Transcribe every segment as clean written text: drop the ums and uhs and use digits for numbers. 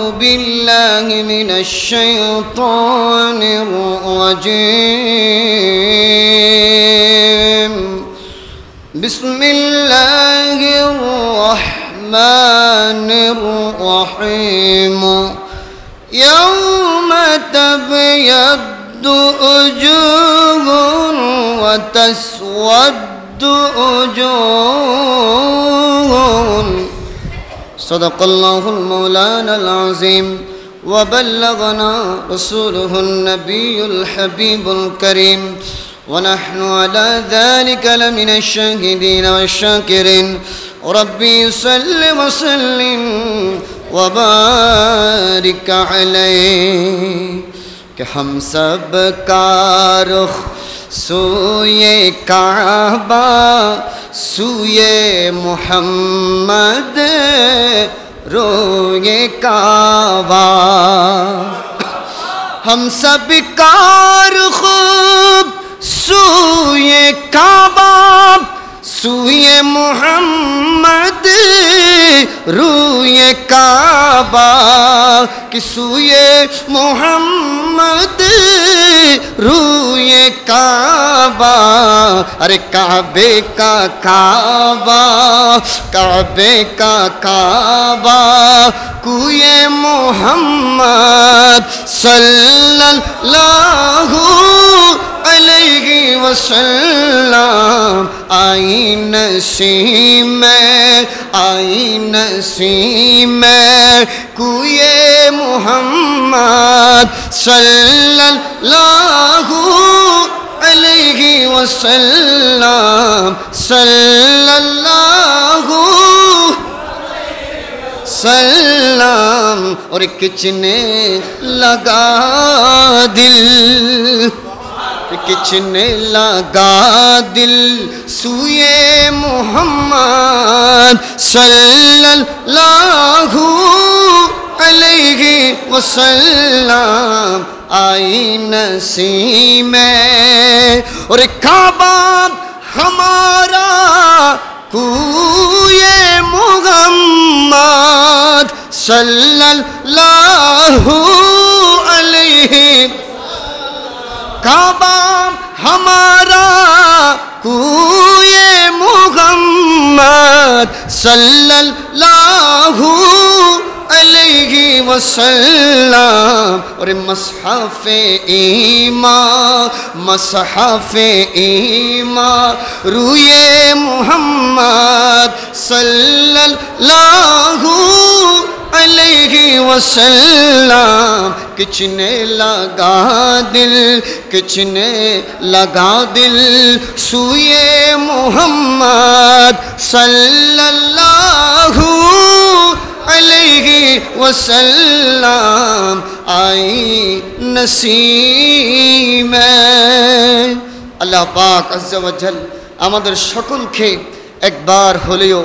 بالله من الشيطان الرجيم بسم الله الرحمن الرحيم يوم تبيض وجوه وتسود وجوه صدق الله المولانا العظيم وبلغنا رسوله النبي الحبيب الكريم ونحن على ذلك لمن الشاهدين والشاكرين ربي صل وسلم وبارك عليه کہ ہم سب کا رخ سوئے کعبہ سوئے محمد روئے کعبہ ہم سب کا رخ سوئے کعبہ سوئے محمد روئے کعبہ کہ سوئے محمد روئے کعبہ ارے کعبے کا کعبہ کعبے کا کعبہ کوئے محمد صلی اللہ علیہ وسلم آئی نسیم کوئے محمد صلی اللہ علیہ وسلم صلی اللہ سلام اور کچنے لگا دل کچنے لگا دل سوئے محمد صلی اللہ علیہ وسلم آئی نسیم اور کعبہ ہمارا کوئے محمد صلی اللہ علیہ کعبہ ہمارا کوئے محمد صلی اللہ علیہ وسلم اور مصحف ایمان روئے محمد صلی اللہ علیہ وسلم کچنے لگا دل سوئے محمد صلی اللہ علیہ وسلم آئی نسیم আল্লাহ পাক আজ্জা ওয়া জাল আমাদের সকলকে একবার হলেও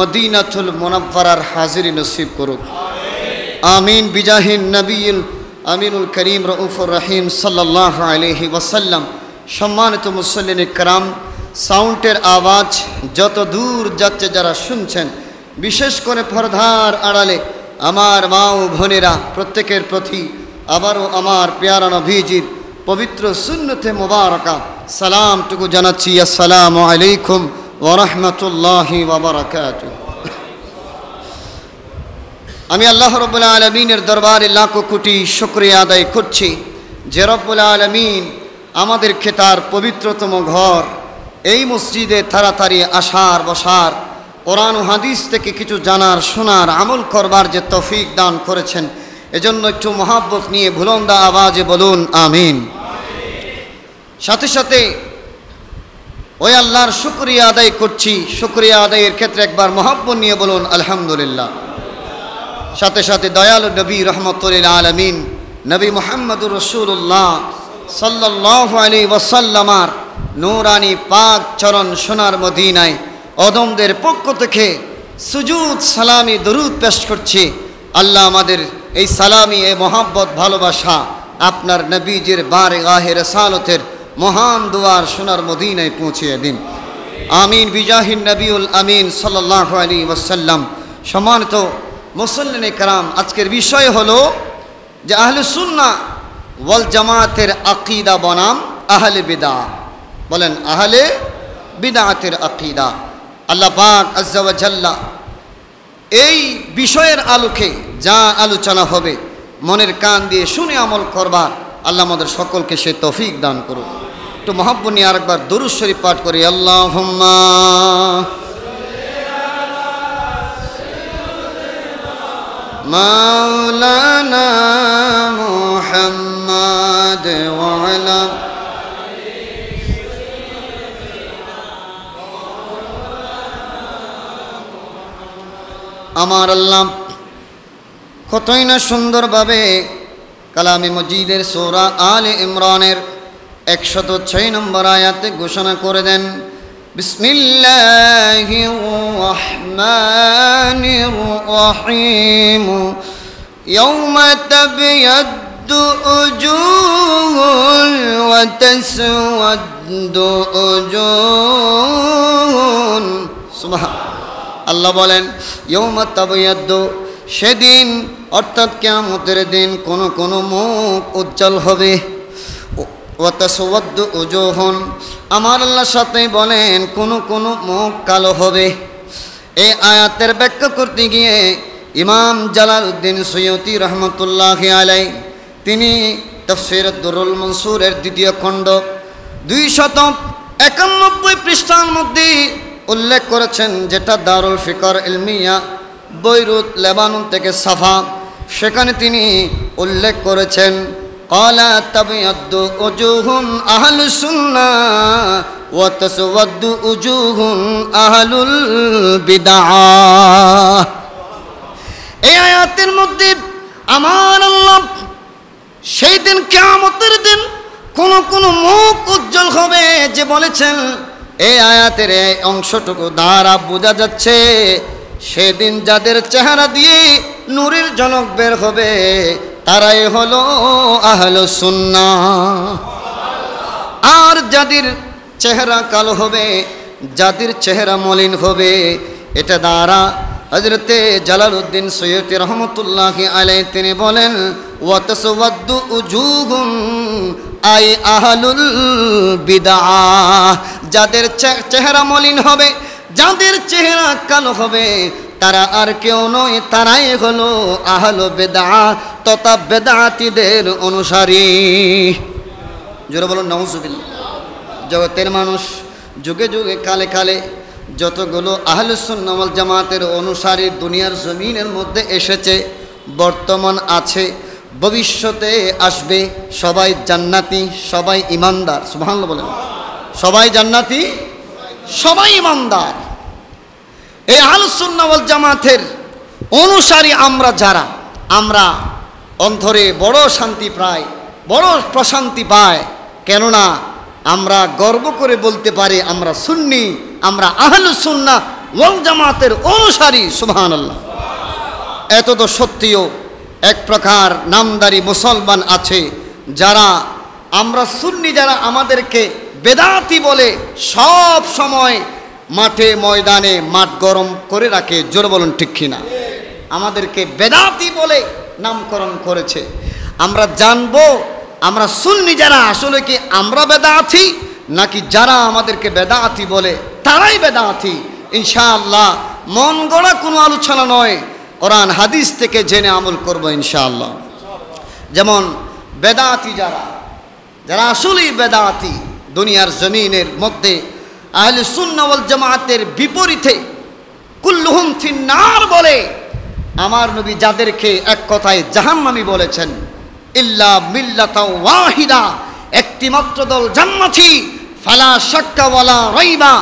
মদিনাতুল মুনাওয়ারার হাজিরি নসিব করুক আমিন বিজাহিন নবিয়ুল আমিনুল করিম রউফুর রহিম সাল্লাল্লাহু আলাইহি ওয়াসাল্লাম। সম্মানিত মুসল্লিন کرام, সাউন্ডের আওয়াজ যত দূর যাচ্ছে যারা শুনছেন, বিশেষ করে পর্দার আড়ালে আমার মা ও বোনেরা, প্রত্যেকের প্রতি আবারও আমার পেয়ারা নবীজির পবিত্র সুন্নতে মুবারাকা সালামটুকু জানাচ্ছি। আসসালামু আলাইকুম ওয়া রাহমাতুল্লাহি ওয়া বারাকাতুহু। আমি আল্লাহ রাব্বুল আলামিনের দরবারে লাখো কোটি শুকরিয়া আদায় করছি যে রব্বুল আলামিন আমাদেরকে তার পবিত্রতম ঘর এই মসজিদে তাড়াতাড়ি আসার বসার, কোরআন ও হাদিস থেকে কিছু জানার, শোনার, আমল করবার যে তৌফিক দান করেছেন, এজন্য একটু মহব্বত নিয়ে বুলন্দা আওয়াজে বলুন আমিন। সাথে সাথে ওই আল্লাহর শুকরিয়া আদায় করছি, শুকরিয়া আদায়ের ক্ষেত্রে একবার মহব্বত নিয়ে বলুন আলহামদুলিল্লাহ। সাথে সাথে দয়ালু নবী রহমতুল আলামিন নবী মুহাম্মদুর রাসূলুল্লাহ সাল্লাল্লাহু আলাইহি ওয়াসাল্লামার নূরানি পাক চরণ সোনার মদিনায় অদমদের পক্ষ থেকে সুজুদ সালামি দরুদ পেশ করছি। আল্লাহ আমাদের এই সালামি, এই মহব্বত, ভালোবাসা আপনার নবীজির বারগাহে রিসালতের মহান দুয়ার সোনার মদিনায় পৌঁছিয়ে দিন আমিন বিজাহিন নবিউল আমিন সাল্লাল্লাহু আলাইহি ওয়াসাল্লাম। সম্মানিত মুসল্লিন کرام, আজকের বিষয় হলো যে আহলে সুন্নাহ ওয়াল জামাতের আকীদা বনাম আহলে বিদআহ। বলেন আহলে বিদআতের আকীদা। আল্লাহ পাক আজ্জা ওয়া জাল্লা এই বিষয়ের আলোকে যা আলোচনা হবে মনের কান দিয়ে শুনে আমল করবার আল্লাহ আমাদের সকলকে সে তৌফিক দান করুন। একটু মহব্বত নিয়ে আরেকবার দরুদ শরীফ পাঠ করি। আল্লাহুম্মা মাওলানা মুহাম্মদ ওয়া আলা আমার আল্লাহ কতই না সুন্দরভাবে কালামে মজিদের সূরা আলে ইমরানের 106 নম্বর আয়াতে ঘোষণা করে দেন, বিসমিল্লাহির রহমানির রহিম ইয়াওমা তাবিয়াদ্দু উজুহুন ওয়া তাসওয়াদ্দু উজুহুন। সুবহান আল্লাহ বলেন ইয়াওমা তাবিয়াদ্দু, সেদিন অর্থাৎ কিয়ামতের দিন কোন মুখ উজ্জ্বল হবে, ওয়া তাসওয়াদ্দু উজুহুন, আমার আল্লাহ সাথে বলেন কোন মুখ কালো হবে। এই আয়াতের ব্যাখ্যা করতে গিয়ে ইমাম জালালউদ্দিন সুয়ুতি রহমতুল্লাহি আলাইহি তিনি তাফসীর দুরুল মনসুরের 2য় খণ্ড 291 পৃষ্ঠার মধ্যে উল্লেখ করেছেন, যেটা দারুল ফিকর ইলমিয়া বৈরুত লেবানন থেকে ছাপা, সেখানে তিনি উল্লেখ করেছেন ক্বালা তাবিয়াদ্দু উজুহুন আহলুস সুন্নাহ ওয়া তাসওয়াদ্দু উজুহুন আহলুল বিদআহ। এই আয়াতের মধ্যে আমার আল্লাহ সেই দিন কিয়ামতের দিন কোন মুখ উজ্জ্বল হবে যে বলেছেন, এই আয়াতের এই অংশটুকু দ্বারা বোঝা যাচ্ছে সেদিন যাদের চেহারা দিয়ে নূরের জনক বের হবে তারাই হলো আহলুস সুন্নাহ। আর যাদের চেহারা কালো হবে, যাদের চেহারা মলিন হবে, এটা দ্বারা হযরতে জালালউদ্দিন সুয়ুতি রহমতুল্লাহি আলাইহি তিনি বলেন ওয়া তাসওয়াদ্দু উজুহুন আই আহলুল বিদআহ, যাদের চেহারা মলিন হবে, যাদের চেহারা কালো হবে তারা আর কেউ নয়, তারাই হলো আহলু বিদআহ তথা বেদাতীদের অনুসারী। জোরে বলুন নাউজুবিল্লাহ। জগতের মানুষ যুগে যুগে কালে কালে যতগুলো আহলুস সুন্নাহ ওয়াল জামাতের অনুসারী দুনিয়ার জমিনের মধ্যে এসেছে, বর্তমান আছে, ভবিষ্যতে আসবে, সবাই জান্নাতি, সবাই ইমানদার। সুবহানাল্লাহ বলেন। সবাই জান্নাতি, সবাই ইমানদার। এই আহলুস সুন্নাহ ওয়াল জামাতের অনুসারী আমরা যারা, আমরা অন্তরে বড় শান্তি পাই, বড় প্রশান্তি পাই, কেননা আমরা গর্ব করে বলতে পারি আমরা সুন্নি, আমরা আহলুস সুন্নাহ ওয়াল জামাতের অনুসারী। সুবহানাল্লাহ। এত তো সত্যিও এক প্রকার নামদারি মুসলমান আছে যারা আমরা সুন্নি, যারা আমাদেরকে বেদাতি বলে সব সময় মাঠে ময়দানে মাঠ গরম করে রাখে। জোরে বলুন ঠিক কিনা? আমাদেরকে বেদাতি বলে নামকরণ করেছে। আমরা জানবো আমরা সুন্নি যারা আসলে কি আমরা বেদাতি নাকি যারা আমাদেরকে বেদাতি বলে তারাই বেদাতি। ইনশাআল্লাহ মন গড়া কোনো আলোচনা নয়, কোরআন হাদিস থেকে জেনে আমল করব ইনশাআল্লাহ। যেমন বেদাতি যারা, যারা আসলেই বেদাতি দুনিয়ার জমিনের মধ্যে আহলে সুন্নাহ ওয়াল জামাতের বিপরীতে কুল্লুহুম ফিন্নার বলে আমার নবী যাদেরকে এক কথায় জাহান্নামী বলেছেন, ইল্লা মিল্লাতা ওয়াহিদা, একটি মাত্র দল জান্নাতি, ফালা শাক্কা ওয়ালা রাইবা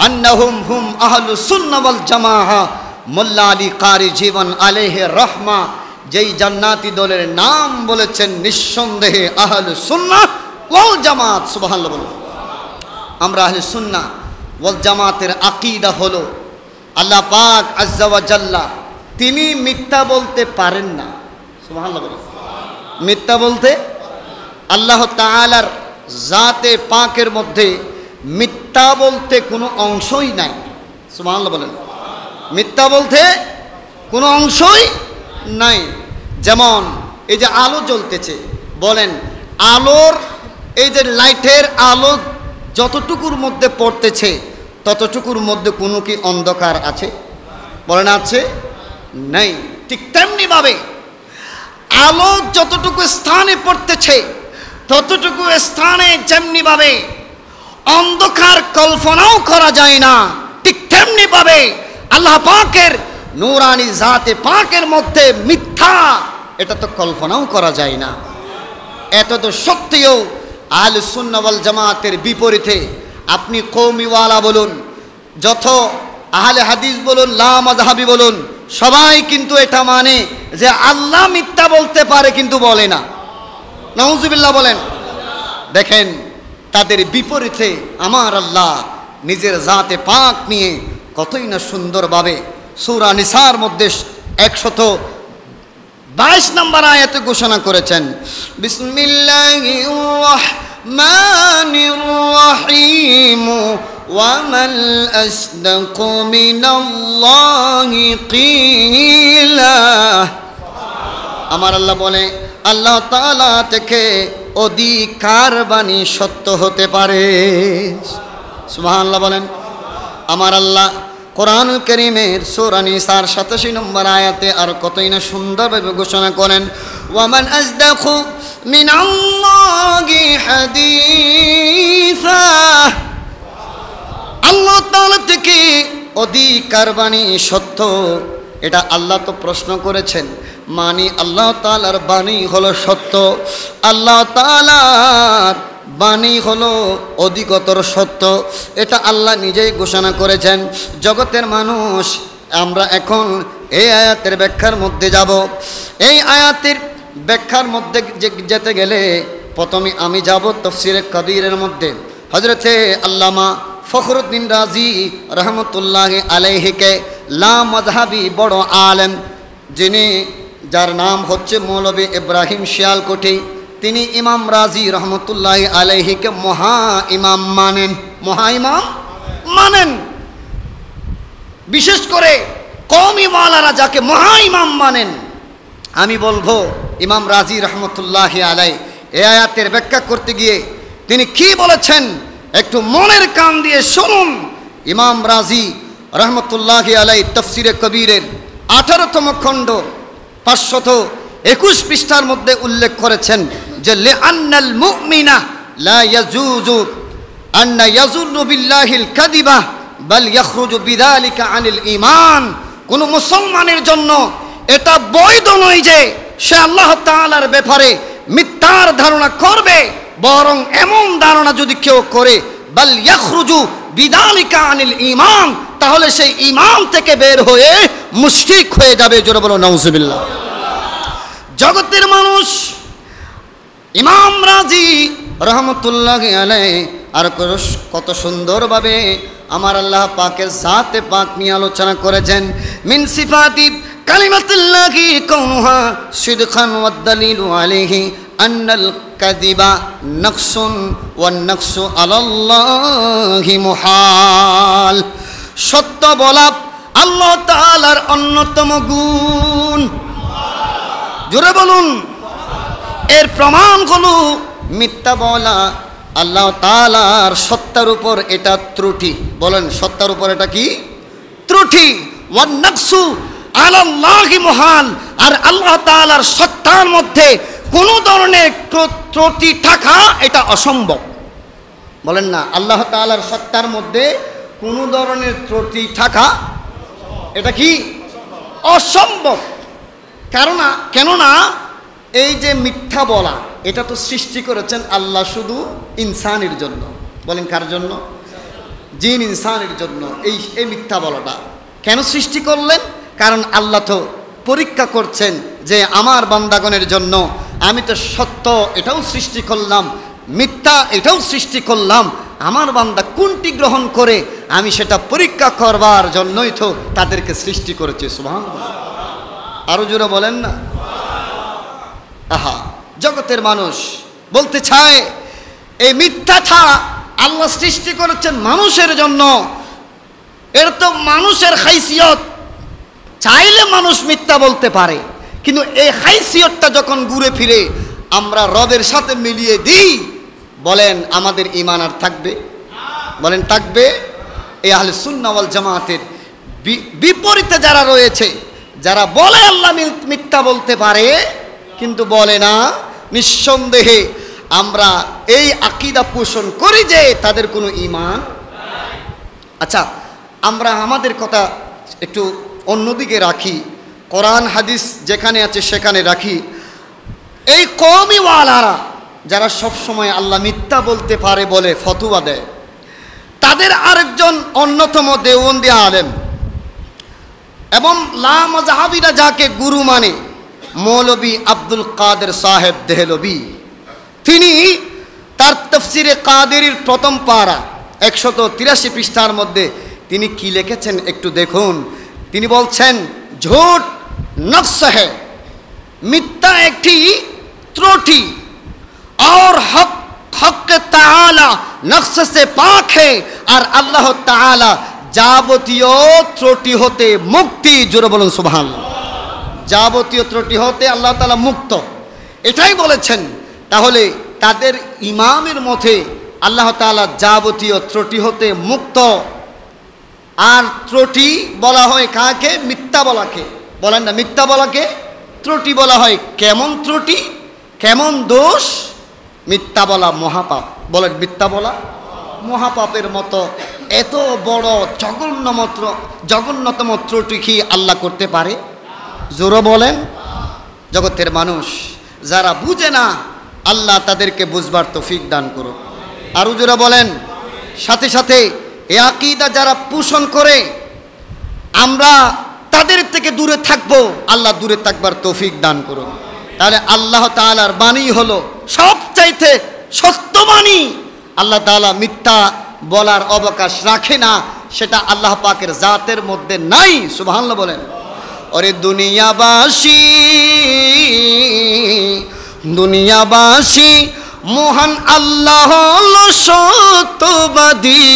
আন্নাহুম হুম আহলুস সুন্নাহ ওয়াল জামাআহ। মোল্লা আলী কারি জীবন আলাইহি রহমা যেই জান্নাতি দলের নাম বলেছেন, নিঃসন্দেহে আহলুস সুন্নাহ ওয়াল জামাত। সুবহানাল্লাহ বলুন। আমরা আহলে সুন্নাহ ওয়াল জামাতের আকীদা হলো আল্লাহ পাক আজ্জা ওয়া জাল্লা তিনি মিথ্যা বলতে পারেন না। সুবহানাল্লাহ বলুন। মিথ্যা বলতে আল্লাহ তাআলার জাতে পাকের মধ্যে মিথ্যা বলতে কোনো অংশই নাই। সুবহানাল্লাহ বলেন। মিথ্যা বলতে কোনো অংশই নাই। যেমন এই যে আলো জ্বলতেছে, বলেন আলোর এই যে লাইটের আলো যতটুকুর মধ্যে পড়তেছে ততটুকুর মধ্যে কোনো কি অন্ধকার আছে? বলেন আছে? নাই। ঠিক তেমনিভাবে আলো যতটুকু স্থানে পড়তেছে ততটুকু স্থানে যেমনিভাবে অন্ধকার কল্পনাও করা যায় না, ঠিক তেমনিভাবে আল্লাহ পাকের নূরানি জাতে পাকের মধ্যে মিথ্যা এটা তো কল্পনাও করা যায় না। এত তো সত্ত্বেও আহলে সুন্নাহ ওয়াল জামাতের বিপরীতে আপনি কওমিওয়ালা বলুন, যত আহলে হাদিস বলুন, লা মাযহাবি বলুন, সবাই কিন্তু এটা মানে যে আল্লাহ মিথ্যা বলতে পারে কিন্তু বলে না। নাউজুবিল্লাহ বলেন। দেখেন তাদের বিপরীতে আমার আল্লাহ নিজের জাতে পাক নিয়ে কতই না সুন্দরভাবে সূরা নিসার মধ্যে 122 নম্বর আয়াতে ঘোষণা করেছেন, বিসমিল্লাহির রাহমানির রহিম ওয়া মান আসদাকু মিনাল্লাহি কিলা। আমার আল্লাহ বলে আল্লাহ তাআলা থেকে অধিকার বাণী সত্য হতে পারে। সুবহানাল্লাহ বলেন। আমার আল্লাহ কোরআনুল কারীমের সূরা নিসার 87 নম্বর আয়াতে আর কতই না সুন্দরভাবে ঘোষণা করেন, ওয়া মান আসদাকু মিনাল্লাহি হাদিসা। আল্লাহ তাআলা থেকে অধিকার বাণী সত্য, এটা আল্লাহ তো প্রশ্ন করেছেন, মানে আল্লাহ তাআলার বাণী হলো সত্য, আল্লাহ তাআলার বাণী হলো অধিকতর সত্য, এটা আল্লাহ নিজেই ঘোষণা করেছেন। জগতের মানুষ, আমরা এখন এই আয়াতের ব্যাখ্যার মধ্যে যাব। এই আয়াতের ব্যাখ্যার মধ্যে যেতে গেলে প্রথমে আমি যাব তাফসীরে কবীরের মধ্যে। হযরতে আল্লামা ফখরুদ্দিন রাজি রহমতুল্লাহ আলাইহিকে লা মাযহাবী বড় আলেম, যিনি যার নাম হচ্ছে মৌলভী ইব্রাহিম শিয়ালকোটি, তিনি ইমাম রাজি রহমতুল্লাহ আলাইহিকে মহা ইমাম মানেন। মহা ইমাম মানেন। বিশেষ করে কওমি ওয়ালারা যাকে মহা ইমাম মানেন, আমি বলবো ইমাম রাজি রহমতুল্লাহ আলাই এই আয়াতের ব্যাখ্যা করতে গিয়ে তিনি কি বলেছেন একটু মনের কান দিয়ে শুনুন। ইমাম রাজি রহমতুল্লাহ আলাই তাফসীরে কবীরের 18তম খণ্ড 521 পৃষ্ঠার মধ্যে উল্লেখ করেছেন যে লিআন্নাল মুমিনা লা ইয়াজুজু আন্না ইয়াজুন্নু বিল্লাহিল কাযিবা বাল ইয়াখরুজু বিযালিকা আনিল ঈমান। কোন মুসলমানের জন্য এটা বৈধ নয় যে সে আল্লাহ তাআলার ব্যাপারে মিথ্যার ধারণা করবে, বরং এমন ধারণা যদি কেউ করে বাল ইয়াখরুজু বিযালিকা আনিল ঈমান, তাহলে সেই ঈমান থেকে বের হয়ে মুশরিক হয়ে যাবে। জোরে বলো নাউজুবিল্লাহ। জগতের মানুষ ইমাম রাজি রহমতুল্লাহ আলাইহি আর কত সুন্দরভাবে আমার আল্লাহ পাকের জাতে পাক নিয়ে আলোচনা করেছেন। মিন সিফাতি কালিমাতুল্লাহি কাউনুহা সিদকান ওয়াদ দালিলু আলাইহি আন্নাল কাযিবা নাকসুন ওয়ান নাকসু আলাল্লাহি মুহাল। সত্য বলা আল্লাহ তাআলার অন্যতম গুণ। জোরে বলুন। এর প্রমাণ হলো মিথ্যা বলা আল্লাহ তাআলার সত্তার উপর এটা ত্রুটি। বলেন সত্তার উপর এটা কি ত্রুটি। ওয়ান নাকসু আলাল্লাহি মুহাল। আর আল্লাহ তাআলার সত্তার মধ্যে কোনো ধরনের ত্রুটি থাকা এটা অসম্ভব। বলেন না, আল্লাহ তাআলার সত্তার মধ্যে কোনো ধরনের ত্রুটি থাকা এটা কি অসম্ভব। কেননা এই যে মিথ্যা বলা এটা তো সৃষ্টি করেছেন আল্লাহ শুধু ইনসানের জন্য। বলেন কার জন্য? জিন ইনসানের জন্য। এই মিথ্যা বলাটা কেন সৃষ্টি করলেন? কারণ আল্লাহ তো পরীক্ষা করছেন যে আমার বান্দাগণের জন্য আমি তো সত্য এটাও সৃষ্টি করলাম, মিথ্যা এটাও সৃষ্টি করলাম, আমার বান্দা কোনটি গ্রহণ করে আমি সেটা পরীক্ষা করবার জন্যই তো তাদেরকে সৃষ্টি করেছে। সুবহানাল্লাহ। আরো জোরে বলেন না। আহা, জগতের মানুষ বলতে চায় এই মিথ্যাটা আল্লাহ সৃষ্টি করেছেন মানুষের জন্য। এর তো মানুষের হাইসিয়ত, চাইলে মানুষ মিথ্যা বলতে পারে, কিন্তু এই হাইসিয়তটা যখন ঘুরে ফিরে আমরা রবের সাথে মিলিয়ে দিই, বলেন আমাদের ঈমান আর থাকবে? বলেন থাকবে? এই আহলে সুন্নাহ ওয়াল জামাতের বিপরীতে যারা রয়েছে, যারা বলে আল্লাহ মিথ্যা বলতে পারে কিন্তু বলে না, নিঃসন্দেহে আমরা এই আকীদা পোষণ করি যে তাদের কোনো ঈমান। আচ্ছা, আমরা আমাদের কথা একটু অন্যদিকে রাখি, কোরআন হাদিস যেখানে আছে সেখানে রাখি। এই কওমিওয়ালারা যারা সব সময় আল্লাহ মিথ্যা বলতে পারে বলে ফতোয়া দেয়, তাদের আরেকজন অন্যতম দেওবন্দি আলেম এবং লামাযহাবিরা যাকে গুরু মানে, মৌলভী আব্দুল কাদের সাহেব দেহলভী, তিনি তার তাফসিরে কাদেরীর প্রথম পারা 183 পৃষ্ঠার মধ্যে তিনি কি লিখেছেন একটু দেখুন। তিনি বলছেন, ঝুট নকশ হ্যায়, মিথ্যা একটি ত্রুটি, और हक हक ताला नक्श से पाक है, और अल्लाह ताला যাবতীয় ত্রুটি হতে মুক্তি। জোরে বলুন সুবহানাল্লাহ। যাবতীয় ত্রুটি হতে আল্লাহ তাআলা মুক্ত, এটাই বলেছেন। তাহলে তাদের ইমামের মতে আল্লাহ তাআলা যাবতীয় ত্রুটি হতে মুক্ত। আর ত্রুটি বলা হয় কাকে? মিথ্যা বলাকে। বলেন না, মিথ্যা বলাকে ত্রুটি বলা হয়। কেমন ত্রুটি, কেমন দোষ? মিথ্যা বলা মহাপাপ। বলেন, মিথ্যা বলা মহাপাপের মতো এত বড় জঘন্যতম ত্রুটি কি আল্লাহ করতে পারে? জোরে বলেন। জগতের মানুষ যারা বুঝে না, আল্লাহ তাদেরকে বুঝবার তৌফিক দান করুন। আরো জোরে বলেন। সাথে সাথে এই আকীদা যারা পোষণ করে, আমরা তাদের থেকে দূরে থাকবো, আল্লাহ দূরে থাকবার তৌফিক দান করুন। তাহলে আল্লাহ তাআলার বাণী হলো সবচাইতে সত্য বাণী। আল্লাহ তাআলা মিথ্যা বলার অবকাশ রাখে না, সেটা আল্লাহ পাকের জাতের মধ্যে নাই। সুবহানাল্লাহ বলেন। ওরে দুনিয়াবাসী মহান আল্লাহ হলো সত্যবাদী।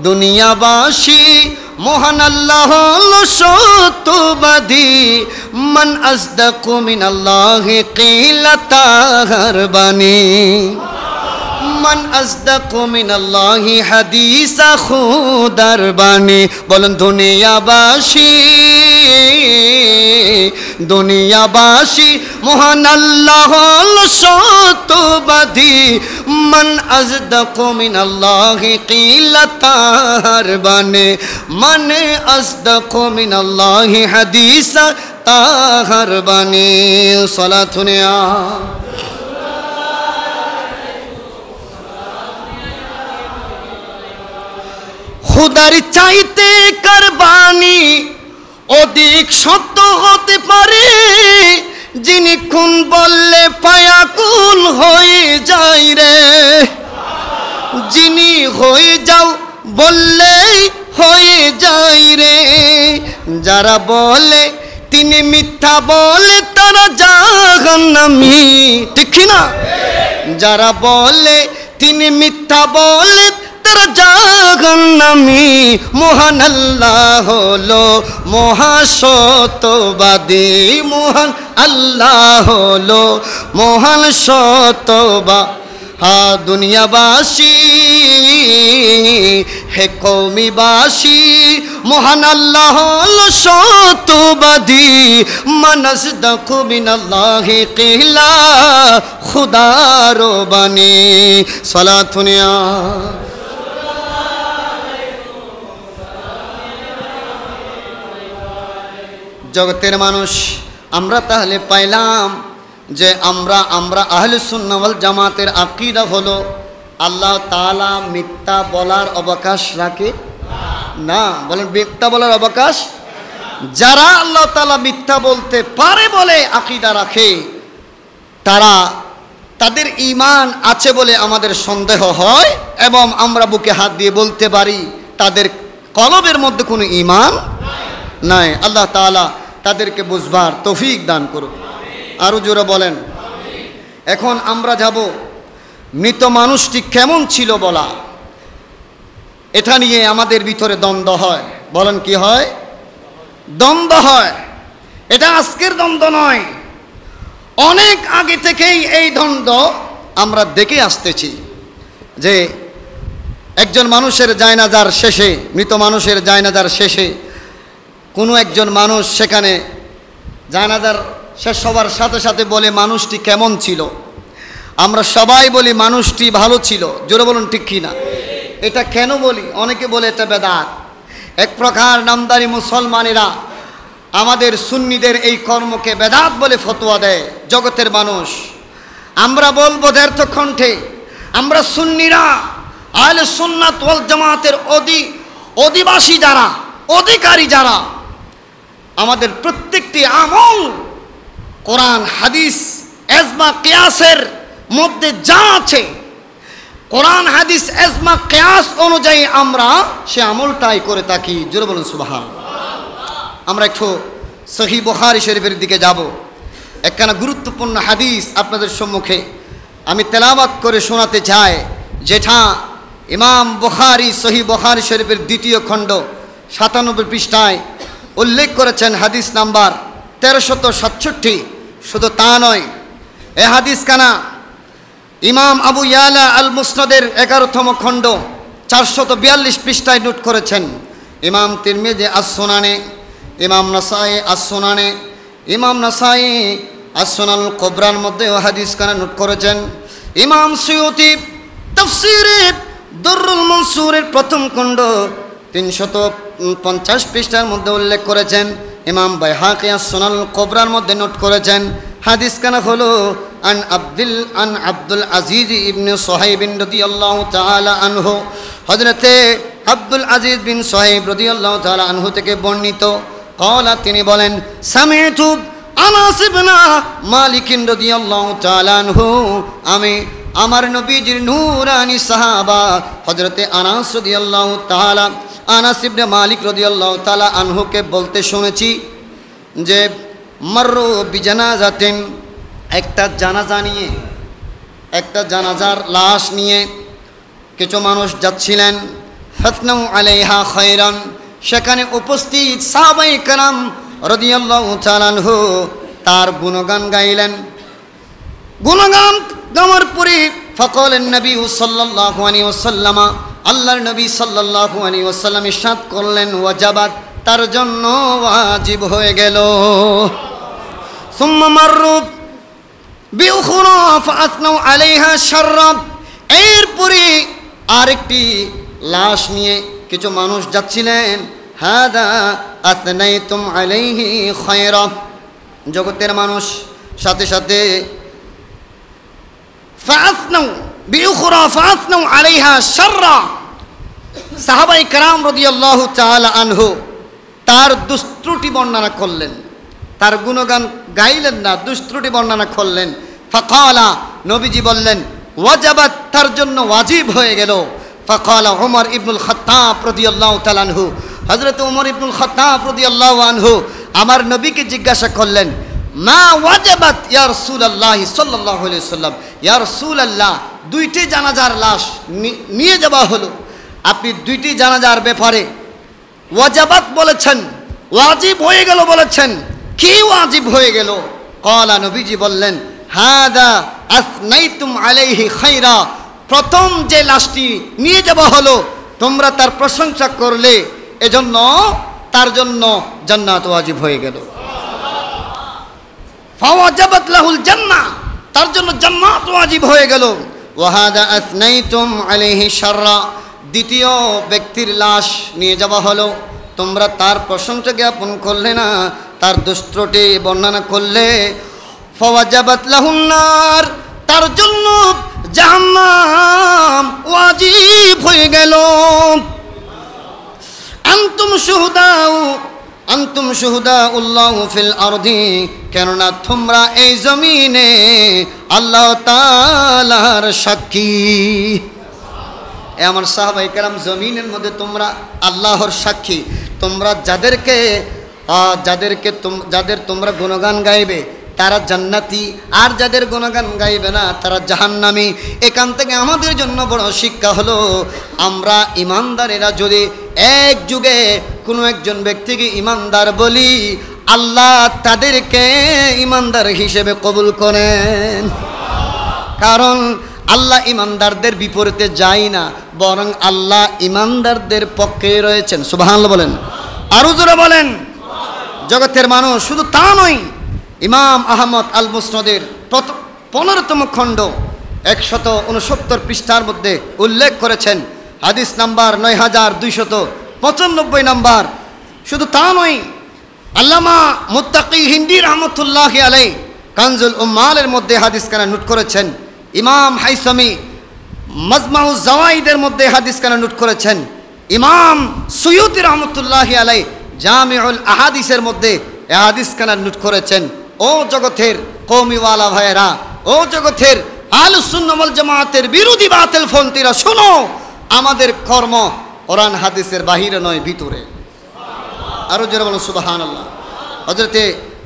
দুনিয়াবাসী মহান আল্লাহ হলো সত্যবাদী। মান আসদাকু মিনাল্লাহি কিলা তাহার বাণী, মান আসদাকু মিনাল্লাহি হাদিসা খুদার বাণী। বলেন, দুনিয়াবাসী মহান আল্লাহ হলো সত্যবাদী। মান আসদাকু মিনাল্লাহি কিলা তাহার বাণী, মান আসদাকু মিনাল্লাহি হাদিসা তাহার বাণী। সালাতুন ইয়া খুদার চাইতে কার বাণী অধিক সত্য হতে পারে? যিনি কোন বললে পায়া কোন হয়ে যায় রে। যিনি হয়ে যাও বললেই হয়ে যায় রে। যারা বলে তিনি মিথ্যা বলে তারা জাহান্নামী, ঠিক না? যারা বলে তিনি মিথ্যা বলে তারা জাহান্নামী। মহান আল্লাহ হলো মহাসত্যবাদী। মহান আল্লাহ হলো মহান সত্যবাদী। হা দুনিয়াবাসী হে কওমিবাসী, মহান আল্লাহ হলো সত্যবাদী। মান আসদাকু মিনাল্লাহি কিলা খুদার বাণী। সালাতুন ইয়া জগতের মানুষ, আমরা তাহলে পাইলাম যে আমরা আহলে সুন্নাহ ওয়াল জামাতের আকীদা হলো আল্লাহ তাআলা মিথ্যা বলার অবকাশ রাখে না। বলেন, মিথ্যা বলার অবকাশ। যারা আল্লাহ তাআলা মিথ্যা বলতে পারে বলে আকীদা রাখে, তাদের ঈমান আছে বলে আমাদের সন্দেহ হয়, এবং আমরা বুকে হাত দিয়ে বলতে পারি তাদের কলবের মধ্যে কোনো ঈমান নাই। আল্লাহ তাআলা তাদেরকে বুঝবার তৌফিক দান করুন। আরো জোরে বলেন। এখন আমরা যাব মৃত মানুষটি কেমন ছিল বলা, এটা নিয়ে আমাদের ভিতরে দ্বন্দ্ব হয়। বলেন, কি হয়? দ্বন্দ্ব হয়। এটা আজকের দ্বন্দ্ব নয়, অনেক আগে থেকেই এই দ্বন্দ্ব আমরা দেখে আসতেছি। যে একজন মানুষের জায়নাজার শেষে, মৃত মানুষের জায়নাজার শেষে কোনো একজন মানুষ সেখানে জায়নাজার শেষ হবার সাথে সাথে বলে মানুষটি কেমন ছিল। আমরা সবাই বলি মানুষটি ভালো ছিল, জোরে বলুন ঠিক কি না? এটা কেন বলি? অনেকে বলে এটা বেদাত। এক প্রকার নামদারি মুসলমানেরা আমাদের সুন্নিদের এই কর্মকে বেদাত বলে ফতোয়া দেয় জগতের মানুষ। আমরা বলবো দ্ব্যর্থ কণ্ঠে, আমরা সুন্নিরা আহলে সুন্নাত ওয়াল জামাতের অধিবাসী যারা, অধিকারী যারা, আমাদের প্রত্যেকটি আমল কোরআন হাদিস এজমা কিয়াসের মধ্যে যা আছে, কোরআন হাদিস এজমা কিয়াস অনুযায়ী আমরা সে আমলটাই করে থাকি। জোরে বলুন সুবহানাল্লাহ। আমরা একটু সহিহ বুখারী শরীফের দিকে যাব। একখানা গুরুত্বপূর্ণ হাদিস আপনাদের সম্মুখে আমি তেলাওয়াত করে শোনাতে চাই, যেটা ইমাম বুখারী সহিহ বুখারী শরীফের 2য় খণ্ড 97 পৃষ্ঠায় উল্লেখ করেছেন, হাদিস নাম্বার 1367। শুধু তা নয়, এ হাদিস কানা ইমাম আবু ইয়ালা আল মুসনাদের 11তম খণ্ড 442 পৃষ্ঠায় নোট করেছেন। ইমাম তিরমিজি আস-সুনানে, ইমাম নাসাই আস-সুনানে, ইমাম নাসাই আস-সুনানুল কুবরার মধ্যে ও হাদিস কানা নোট করেছেন। ইমাম সুয়ুতি তাফসীরে দুররুল মনসুরের 1ম খণ্ড 350 পৃষ্ঠার মধ্যে উল্লেখ করেছেন। ইমাম বাইহাকি আস-সুনানুল কুবরার মধ্যে নোট করেছেন। হাদিস কানা হলো আন আব্দুল আজিজ ইবনে সুহাইব রাদিয়াল্লাহু তাআলা আনহু, হযরতে আব্দুল আজিজ বিন সুহাইব রাদিয়াল্লাহু তাআলা আনহু থেকে বর্ণিত। ক্বালা, তিনি বলেন, সামি'তু আনাস ইবনে মালিক রাদিয়াল্লাহু তাআলা আনহু, আমি আমার নবীজির নূরানি সাহাবা হযরতে আনাস রাদিয়াল্লাহু তাআলা, আনাস ইবনে মালিক রাদিয়াল্লাহু তাআলা আনহুকে বলতে শুনেছি যে মাররু বিজানাজাতিন, একটা জানাজা নিয়ে, একটা জানাজার লাশ নিয়ে কিছু মানুষ যাচ্ছিলেন। ফাতনাউ আলাইহা খায়রান, সেখানে উপস্থিত সাহাবায়ে কেরাম রাদিয়াল্লাহু তাআলা আনহু তার গুণগান গাইলেন। গুণগান গাওয়ার পরে ফাকালেন নবী সাল্লাল্লাহু আলাইহি ওয়াসাল্লাম, আল্লাহর নবী সাল্লাল্লাহু আলাইহি ওয়াসাল্লাম ইরশাদ করলেন, ওয়াজাবাত, তার জন্য ওয়াজিব হয়ে গেল। সুম্মা মাররু বিউখরা ফাআসনাউ আলাইহা শাররা, এরপরে আরেকটি লাশ নিয়ে কিছু মানুষ যাচ্ছিলেন। হাদা আসনাইতুম আলাইহি খায়রা, জগতের মানুষ সাথে সাথে ফাআসনাউ বিউখরা ফাআসনাউ আলাইহা শাররা, সাহাবায়ে কেরাম রাদিয়াল্লাহু তাআলা আনহু তার দুস্ত্রুটি বর্ণনা করলেন, তার গুণগান গাইলেন না, দুস্ত্রুটি বর্ণনা করলেন। ফাকালা, নবীজি বললেন, ওয়াজাবাত, তার জন্য ওয়াজিব হয়ে গেল। ফাকালা উমর ইবনুল খাত্তাব রাদিয়াল্লাহু তাআলা আনহু, হযরত উমর ইবনুল খাত্তাব রাদিয়াল্লাহু আনহু আমার নবীকে জিজ্ঞাসা করলেন, মা ওয়াজাবাত ইয়া রাসূলুল্লাহ সাল্লাল্লাহু আলাইহি ওয়াসাল্লাম, ইয়া রাসূলুল্লাহ, 2টি জানাজার লাশ নিয়ে যাওয়া হলো, আপনি 2টি জানাজার ব্যাপারে ওয়াজাবাত বলেছেন, ওয়াজিব হয়ে গেল বলেছেন, কি ওয়াজিব হয়ে গেল? ক্বালা, নবীজি বললেন, হাদা আসনাইতুম আলাইহি খায়রা, প্রথম যে লাশটি নিয়ে যাওয়া হলো তোমরা তার প্রশংসা করলে, এজন্য তার জন্য জান্নাত ওয়াজিব হয়ে গেল। ফাওয়াজাবাত লাহুল জান্নাহ, তার জন্য জান্নাত ওয়াজিব হয়ে গেল। ওয়া হাদা আসনাইতুম আলাইহি শাররা, দ্বিতীয় ব্যক্তির লাশ নিয়ে যাওয়া হলো, তোমরা তার প্রশংসা জ্ঞাপন করলে না, তার দুস্ত্রটি বর্ণনা করলে। ফাওয়াজাবাত লাহুন নার, তার জন্য জাহান্নাম ওয়াজিব হয়ে গেল। আনতুম শুহুদাউল্লাহ ফিল আরদি, কেননা তোমরা এই জমিনে আল্লাহ তাআলার সাক্ষী। আমার সাহাবায়ে কেরাম, জমিনের মধ্যে তোমরা আল্লাহর সাক্ষী। তোমরা যাদের তোমরা গুণগান গাইবে তারা জান্নাতি, আর যাদের গুণগান গাইবে না তারা জাহান্নামী। এখান থেকে আমাদের জন্য বড় শিক্ষা হলো, আমরা ইমানদারেরা যদি এক যুগে কোনো একজন ব্যক্তিকে ইমানদার বলি, আল্লাহ তাদেরকে ঈমানদার হিসেবে কবুল করেন। কারণ আল্লাহ ঈমানদারদের বিপরীতে যায় না, বরং আল্লাহ ঈমানদারদের পক্ষে রয়েছেন। সুবহানাল্লাহ বলেন, আরো জোরে বলেন। জগতের মানুষ শুধু তা নয়, ইমাম আহমদ আল মুসনাদের 15তম খণ্ড 169 পৃষ্ঠার মধ্যে উল্লেখ করেছেন, হাদিস নাম্বার 9295 নাম্বার। শুধু তা নয়, আল্লামা মুত্তাকি হিন্দি রহমতুল্লাহি আলাইহি কানজুল উম্মালের মধ্যে হাদিস কানা নোট করেছেন। ইমাম হাইসামি মাজমাউজ জাওয়াইদের মধ্যে হাদিস কানা নোট করেছেন। ইমাম সুয়ুতি রহমতুল্লাহি আলাইহি জামিউল আহাদিসের মধ্যে এই হাদিস কানা নোট করেছেন। ও জগতের কওমিওয়ালা ভাইয়েরা, ও জগতের আহলুস সুন্নাহ ওয়াল জামাতের বিরোধী বাতিল ফন্তিরা, শোনো, আমাদের কর্ম কোরআন হাদিসের বাহিরে নয়, ভিতরে। আরো জোরে বলুন সুবহানাল্লাহ। হযরতে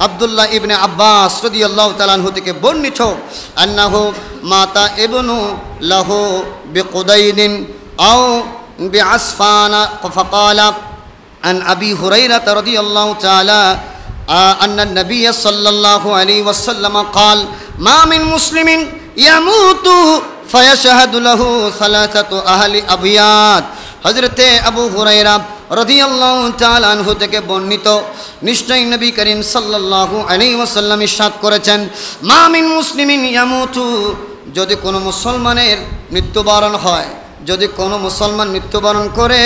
আব্দুল্লাহ ইবনে আব্বাস রাদিয়াল্লাহু তাআলা আনহু থেকে বর্ণিত, আন্নাহু মাতা ইবনু লাহু বিকুদাইনিন আও বিআসফানা ফাকালা আন আবি হুরায়রা রাদিয়াল্লাহু তাআলা আন্না নবী সাল্লাল্লাহু আলাইহি ওয়াসাল্লাম قال ما من مسلم يموت فيشهد له ثلاثه اهل ابيات। হযরতে আবু হুরায়রা রাদিয়াল্লাহু তাআলা আনহু থেকে বর্ণিত, নিশ্চয়ই নবী করিম সাল্লাল্লাহু আলাইহি ওয়াসাল্লাম ইরশাদ করেছেন, মা মিন মুসলিমিন ইয়ামুতু, যদি কোনো মুসলমানের মৃত্যুবরণ হয়, যদি কোনো মুসলমান মৃত্যুবরণ করে,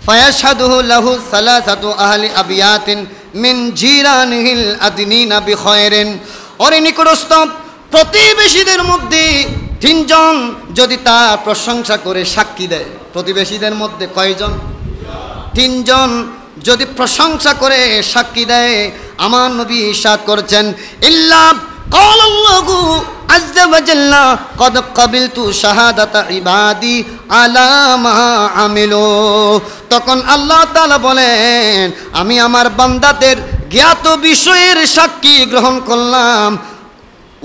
ফায়াশহাদুহু লাহু সালাসাতু আহলি আবিয়াতিন মিন জিরানিহিল আদনিনা বিখায়রিন, ওর নিকটস্থ প্রতিবেশীদের মধ্যে 3 জন যদি তার প্রশংসা করে সাক্ষী দেয়। প্রতিবেশীদের মধ্যে কয়জন? 3 জন যদি প্রশংসা করে সাক্ষী দেয়, আমার নবী ইরশাদ করেছেন, ইল্লা ক্বালাল্লাহু আযজা ওয়া জাল্লা ক্বাদ ক্বাবিলতু শাহাদাতা ইবাদি আলা মা আমিলু। তখন আল্লাহ তাআলা বলেন, আমি আমার বান্দাদের জ্ঞাত বিষয়ের সাক্ষী গ্রহণ করলাম,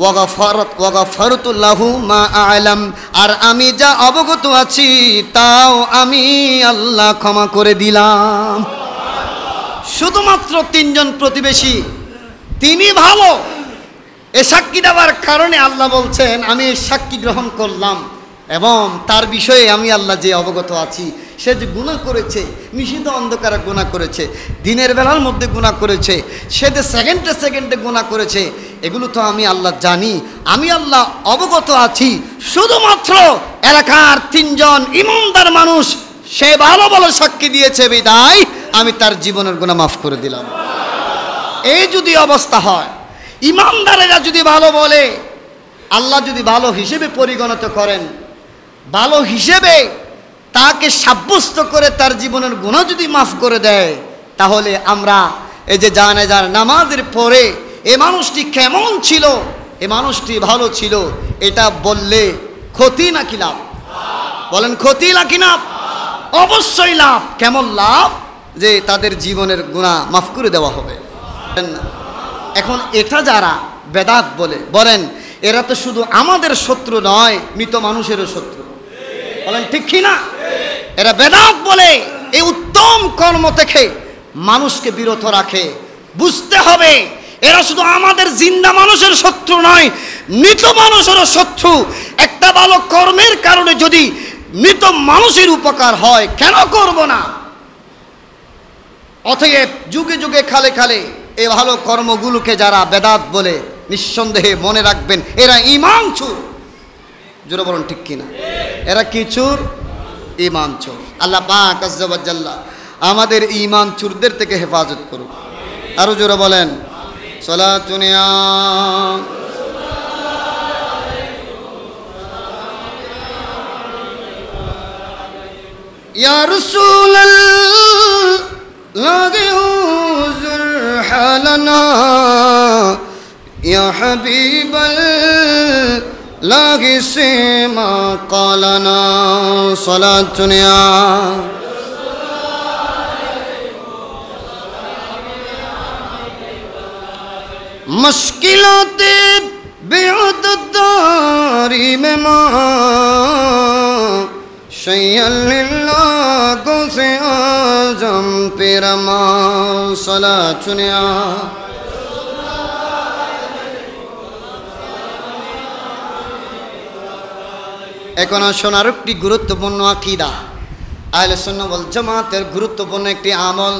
ওয়াগাফারতু লাহু মা আ'লাম, আর আমি যা অবগত আছি তাও আমি আল্লাহ ক্ষমা করে দিলাম। শুধুমাত্র 3 জন প্রতিবেশী, তিনি ভালো, এ সাক্ষী দেওয়ার কারণে আল্লাহ বলছেন, আমি সাক্ষী গ্রহণ করলাম এবং তার বিষয়ে আমি আল্লাহ যে অবগত আছি। সে যে গুনাহ করেছে, নিষিদ্ধ অন্ধকারে গুনাহ করেছে, দিনের বেলার মধ্যে গুনাহ করেছে, সে যে সেকেন্ডে সেকেন্ডে গুনাহ করেছে, এগুলো তো আমি আল্লাহ জানি, আমি আল্লাহ অবগত আছি। শুধুমাত্র এলাকার 3 জন ইমানদার মানুষ সে ভালো বলে সাক্ষী দিয়েছে, বিদায় আমি তার জীবনের গুনাহ মাফ করে দিলাম। এই যদি অবস্থা হয়, ইমানদারেরা যদি ভালো বলে, আল্লাহ যদি ভালো হিসেবে পরিগণিত করেন, ভালো হিসেবে তাকে সাব্যস্ত করে তার জীবনের গুনাহ যদি মাফ করে দেয়, তাহলে আমরা এই যে জানাজার নামাজের পরে এ মানুষটি কেমন ছিল, এ মানুষটি ভালো ছিল, এটা বললে ক্ষতি নাকি লাভ? বলেন, ক্ষতি নাকি লাভ? অবশ্যই লাভ। কেমন লাভ? যে তাদের জীবনের গুনাহ মাফ করে দেওয়া হবে। এখন এটা যারা বেদাত বলেন, এরা তো শুধু আমাদের শত্রু নয়, মৃত মানুষেরও শত্রু। বলেন ঠিক কি না? এরা বেদাত বলে এই উত্তম কর্ম থেকে মানুষকে বিরত রাখে। বুঝতে হবে, এরা শুধু আমাদের জিন্দা মানুষের শত্রু নয়, মৃত মানুষেরও শত্রু। একটা ভালো কর্মের কারণে যদি মৃত মানুষের উপকার হয়, কেন করব না? অতএব যুগে যুগে খালে খালে এই ভালো কর্মগুলোকে যারা বেদাত বলে, নিঃসন্দেহে মনে রাখবেন, এরা ঈমান চোর। জোরে বলুন ঠিক কিনা? এরা কি চোর? ঈমান চোর। আল্লাহ পাক আযজা ওয়া জাল্লা আমাদের ঈমান চোরদের থেকে হেফাজত করুক। আরো জোরে বলেন, সালাতুন ইয়া রাসূলাল্লাহ হুজুর হালানা ইয়া হাবিবাল্লাহ সিমা ক্বালানা সালাতুন মুশকিলাতে বেউদ্দারি মে মা शय्यल्लिल्लाह को से आज़म পেরমা সালা চুনিয়া এখন আসুন আর একটি গুরুত্বপূর্ণ আকীদা আহলে সুন্নাহ ওয়াল জামাতের গুরুত্বপূর্ণ একটি আমল।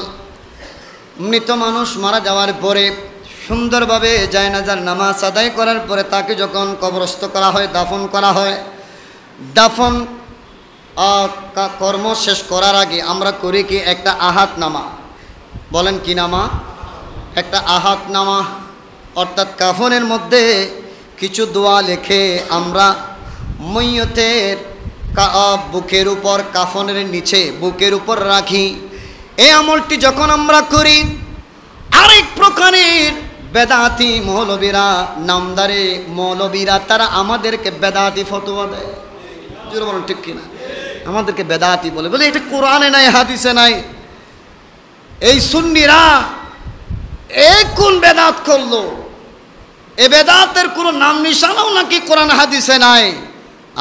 মৃত মানুষ মারা যাওয়ার পরে সুন্দরভাবে জায়নাজার নামাজ আদায় করার পরে তাকে যখন কবরস্থ করা হয়, দাফন করা হয়, দাফন কর্ম শেষ করার আগে আমরা করি কি একটা আহাত নামা। বলেন কি নামা? একটা আহাত নামা, অর্থাৎ কাফনের মধ্যে কিছু দোয়া লিখে আমরা মইয়তের বুকের উপর, কাফনের নিচে বুকের উপর রাখি। এই আমলটি যখন আমরা করি, আরেক প্রকারের বেদাতি মৌলবীরা, নামদারে মৌলবীরা, তারা আমাদেরকে বেদাতি ফতোয়া দেয়। জোরে বলুন ঠিক কিনা? আমাদেরকে বেদাতি বলে, বলে এটা কোরআনে নাই, হাদিসে নাই। এই সুন্নিরা কোন বেদাত করলো? এ বেদাতের কোনো নাম নিশানাও নাকি কোরআন হাদিসে নাই।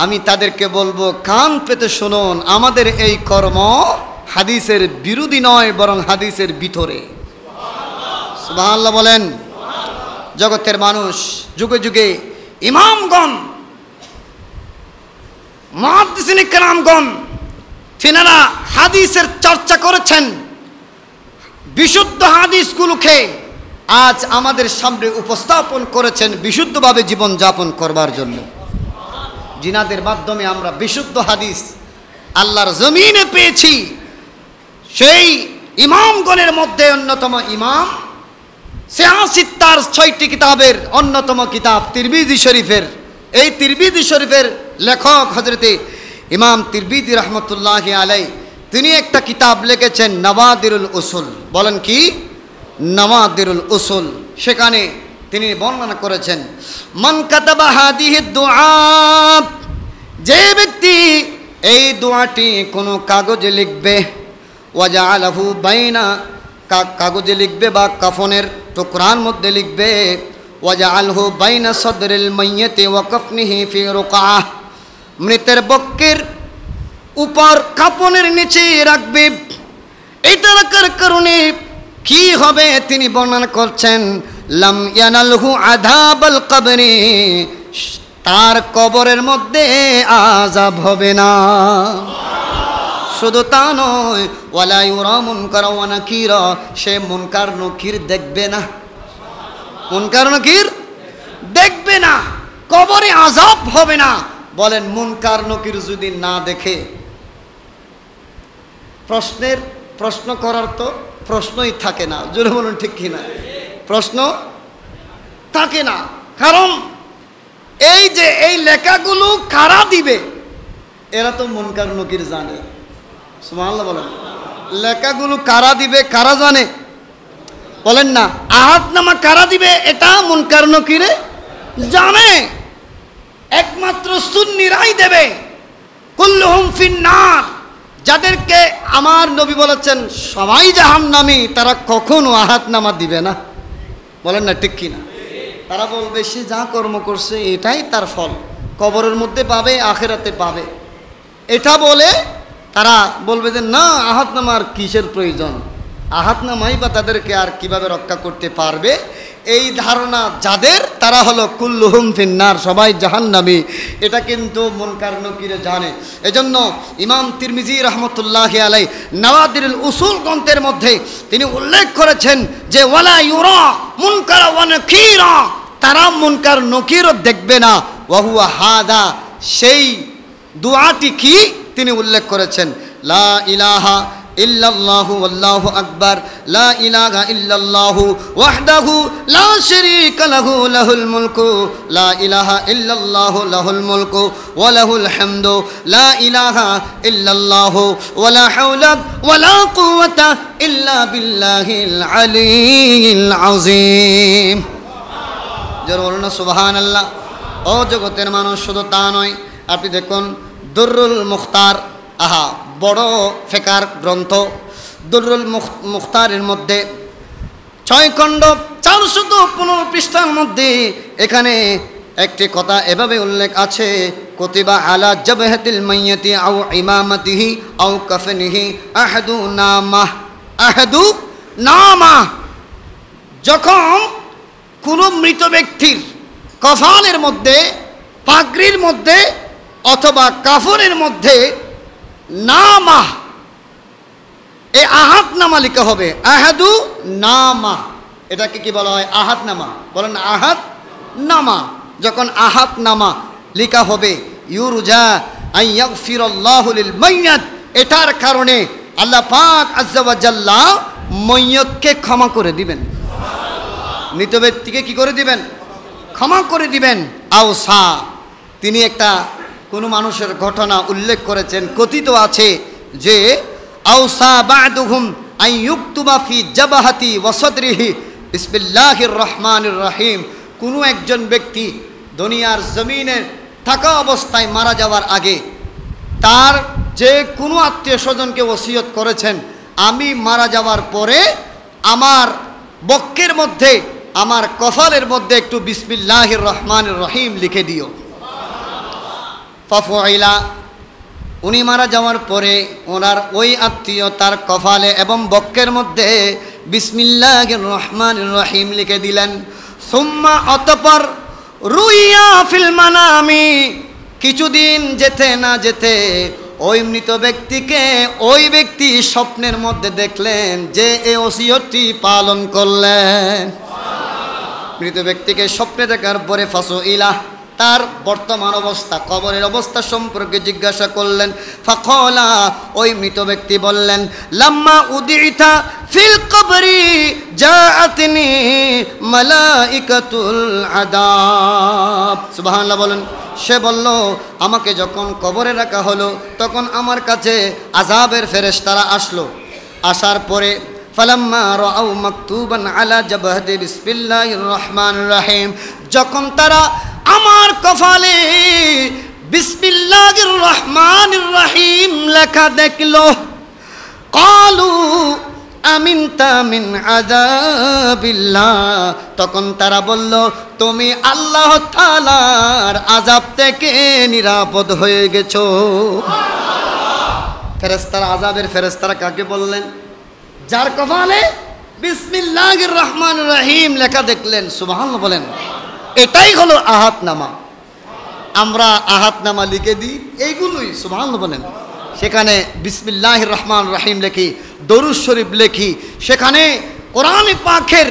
আমি তাদেরকে বলবো, কান পেতে শুনুন, আমাদের এই কর্ম হাদিসের বিরোধী নয়, বরং হাদিসের ভিতরে। সুবহানাল্লাহ বলেন। জগতের মানুষ যুগে যুগে ইমামগণ, মুহাদ্দিসিন কিরামগণ, তিনারা হাদিসের চর্চা করেছেন। বিশুদ্ধ হাদিসগুলোকে আজ আমাদের সামনে উপস্থাপন করেছেন বিশুদ্ধভাবে জীবন যাপন করবার জন্য। জিনাদের মাধ্যমে আমরা বিশুদ্ধ হাদিস আল্লাহর জমিনে পেয়েছি। সেই ইমামগণের মধ্যে অন্যতম ইমাম তার 6টি কিতাবের অন্যতম কিতাব তিরমিজি শরীফের, এই তিরমিজি শরীফের লেখক হযরতে ইমাম তিরমিজি রহমতুল্লাহি আলাইহি, তিনি একটা কিতাব লিখেছেন নওয়াদিরুল উসুল। বলেন কি? নওয়াদিরুল উসুল। সেখানে তিনি বর্ণনা করেছেন, মান কাতাবা হাদিহি দুআ, যে ব্যক্তি এই দোয়াটি কোনো কাগজে লিখবে, ওয়াজআলাহু বাইনা, কাগজে লিখবে বা কাফনের টুকরার মধ্যে লিখবে, ওয়াজআলহু বাইনা সদরিল মাইয়িতি ওয়া কাফনিহি ফি রুকআহ, মৃতের বক্ষের উপর কাফনের নিচে রাখবে। এটা রাখার কারণে কি হবে তিনি বর্ণনা করছেন, লাম ইয়ানালহু আযাবাল কবরি, তার কবরের মধ্যে আযাব হবে না। শুধু তা নয়, ওয়ালা ইউরা মুনকার ওয়া নাকিরা, সে মুনকার নকির দেখবে না। মুনকার নকির দেখবে না, কবরে আযাব হবে না। বলেন, মুনকার নকির যদি না দেখে, প্রশ্ন করার তো প্রশ্নই থাকে না। জোরে বলুন ঠিক কিনা? প্রশ্ন থাকে না। কারণ এই যে এই লেখাগুলো কারা দিবে, এরা তো মুনকার নকির জানে। সুবহানাল্লাহ বলেন। লেখাগুলো কারা দিবে, কারা জানে? বলেন না। আহাদনামা কারা দিবে, এটা মুনকার নকিরে জানে। একমাত্র সুন্নিরাই দেবে। কুল্লুহুম ফিন্নার, যাদেরকে আমার নবী বলেছেন সবাই জাহান্নামী, তারা কখনো আহাদনামা দিবে না। বলেন না ঠিক কিনা? তারা বলবে সে যা কর্ম করছে এটাই তার ফল, কবরের মধ্যে পাবে, আখিরাতে পাবে। এটা বলে তারা বলবে যে না, আহাদনামার কিসের প্রয়োজন, আহাদনামাই বা তাদেরকে আর কিভাবে রক্ষা করতে পারবে। এই ধারণা যাদের, তারা হলো কুল্লুহুম ফিন্নার, সবাই জাহান্নামী। এটা কিন্তু মুনকার নকিরে জানে। এজন্য ইমাম তিরমিজি রহমতুল্লাহি আলাইহি নওয়াদিরুল উসুল গ্রন্থের মধ্যে তিনি উল্লেখ করেছেন যে ওয়ালা ইউরা মুনকার ওয়া নাকিরা, তারা মুনকার নকিরও দেখবে না। ওয়া হুয়া হাদা, সেই দুআটি কি তিনি উল্লেখ করেছেন, লা ইলাহা ইল্লাল্লাহু ওয়াল্লাহু আকবার, লা ইলাহা ইল্লাল্লাহু ওয়াহদাহু লা শারীকা লাহু লাহুল মুলকু, লা ইলাহা ইল্লাল্লাহু লাহুল মুলকু ওয়া লাহুল হামদু, লা ইলাহা ইল্লাল্লাহু ওয়া লা হাওলা ওয়া লা কুওয়াতা ইল্লা বিল্লাহিল আলিয়্যিল আযীম। যারা বলেন না সুবহানাল্লাহ। ও জগতের মানুষ, শুধু তা নয়, আপনি দেখুন দুররুল মুখতার, আহা বড় ফিকার গ্রন্থ, দুররুল মুখতারের মধ্যে 6 খণ্ড 415 পৃষ্ঠার মধ্যে এখানে একটি কথা এভাবে উল্লেখ আছে, কুতিবা আলা জাবহাতিল মাইয়িতি আও ইমামাতিহি আও কাফনিহি আহাদুনামা। আহাদু নামা, যখন কোনো মৃত ব্যক্তির কফানের মধ্যে, পাগড়ির মধ্যে অথবা কাফনের মধ্যে নামা, এই আহাদ নামা লিখা হবে। আহাদু নামা, এটাকে কি বলা হয়? আহাদ নামা। বলেন আহাদ নামা। যখন আহাদ নামা লিখা হবে, ইউরজা আন ইয়াগফিরাল্লাহু লিল মাইয়াত, এটার কারণে আল্লাহ পাক আজ্জা ওয়া জাল্লা মাইয়াতকে ক্ষমা করে দিবেন, মৃত ব্যক্তিকে কি করে দিবেন? ক্ষমা করে দিবেন। আওসা, তিনি একটা কোনো মানুষের ঘটনা উল্লেখ করেছেন, কথিত আছে যে আওসা বা'দুহুম আন ইউকতুবা ফি জাবাহাতি ওয়া সাদরিহি বিসমিল্লাহির রহমানির রহিম। কোনো একজন ব্যক্তি দুনিয়ার জমিনে থাকা অবস্থায় মারা যাওয়ার আগে তার যে কোনো আত্মীয় স্বজনকে ওসিয়ত করেছেন, আমি মারা যাওয়ার পরে আমার বক্ষের মধ্যে, আমার কফালের মধ্যে একটু বিসমিল্লাহির রহমানির রহিম লিখে দিও। ফাফুইলা, উনি মারা যাওয়ার পরে ওনার ওই আত্মীয় তার কফালে এবং বক্ষের মধ্যে বিসমিল্লাহির রহমানির রহিম লিখে দিলেন। সুম্মা, অতঃপর রুইয়া ফিল মানামি, কিছুদিন যেতে না যেতে ওই মৃত ব্যক্তিকে ওই ব্যক্তি স্বপ্নের মধ্যে দেখলেন যে এই ওসিয়তটি পালন করলেন। মৃত ব্যক্তিকে স্বপ্নে দেখার পরে ফাসুইলা, তার বর্তমান অবস্থা, কবরের অবস্থা সম্পর্কে জিজ্ঞাসা করলেন। ফাকালা, ওই মৃত ব্যক্তি বললেন, লাম্মা উদিতা ফিল কবরি জাআতনি মালাইকাতুল আযাব। সুবহানাল্লাহ বলেন। সে বলল, আমাকে যখন কবরে রাখা হলো তখন আমার কাছে আযাবের ফেরেশতারা আসলো। আসার পরে ফালাম্মা রাআউ মাকতুবান আলা জাবহাতি বিসমিল্লাহির রহমানির রহিম, যখন তারা আমার কপালে বিসমিল্লাহির রহমানির রহিম লেখা দেখলো, ক্বালু আমিনতা মিন আযাবিল্লাহ, তখন তারা বলল, তুমি আল্লাহ তাআলার আযাব থেকে নিরাপদ হয়ে গেছো। ফেরেশতারা, আযাবের ফেরেশতারা কাকে বললেন? যার কপালে বিসমিল্লাহির রহমানির রহিম লেখা দেখলেন। সুবহানাল্লাহ বলেন। এটাই হলো আহাদনামা। আমরা আহাদনামা লিখে দিই এইগুলোই। সুবহানাল্লাহ বলেন। সেখানে বিসমিল্লাহির রহমানির রহিম লিখি, দরুদ শরীফ লিখি, সেখানে কোরআন পাকের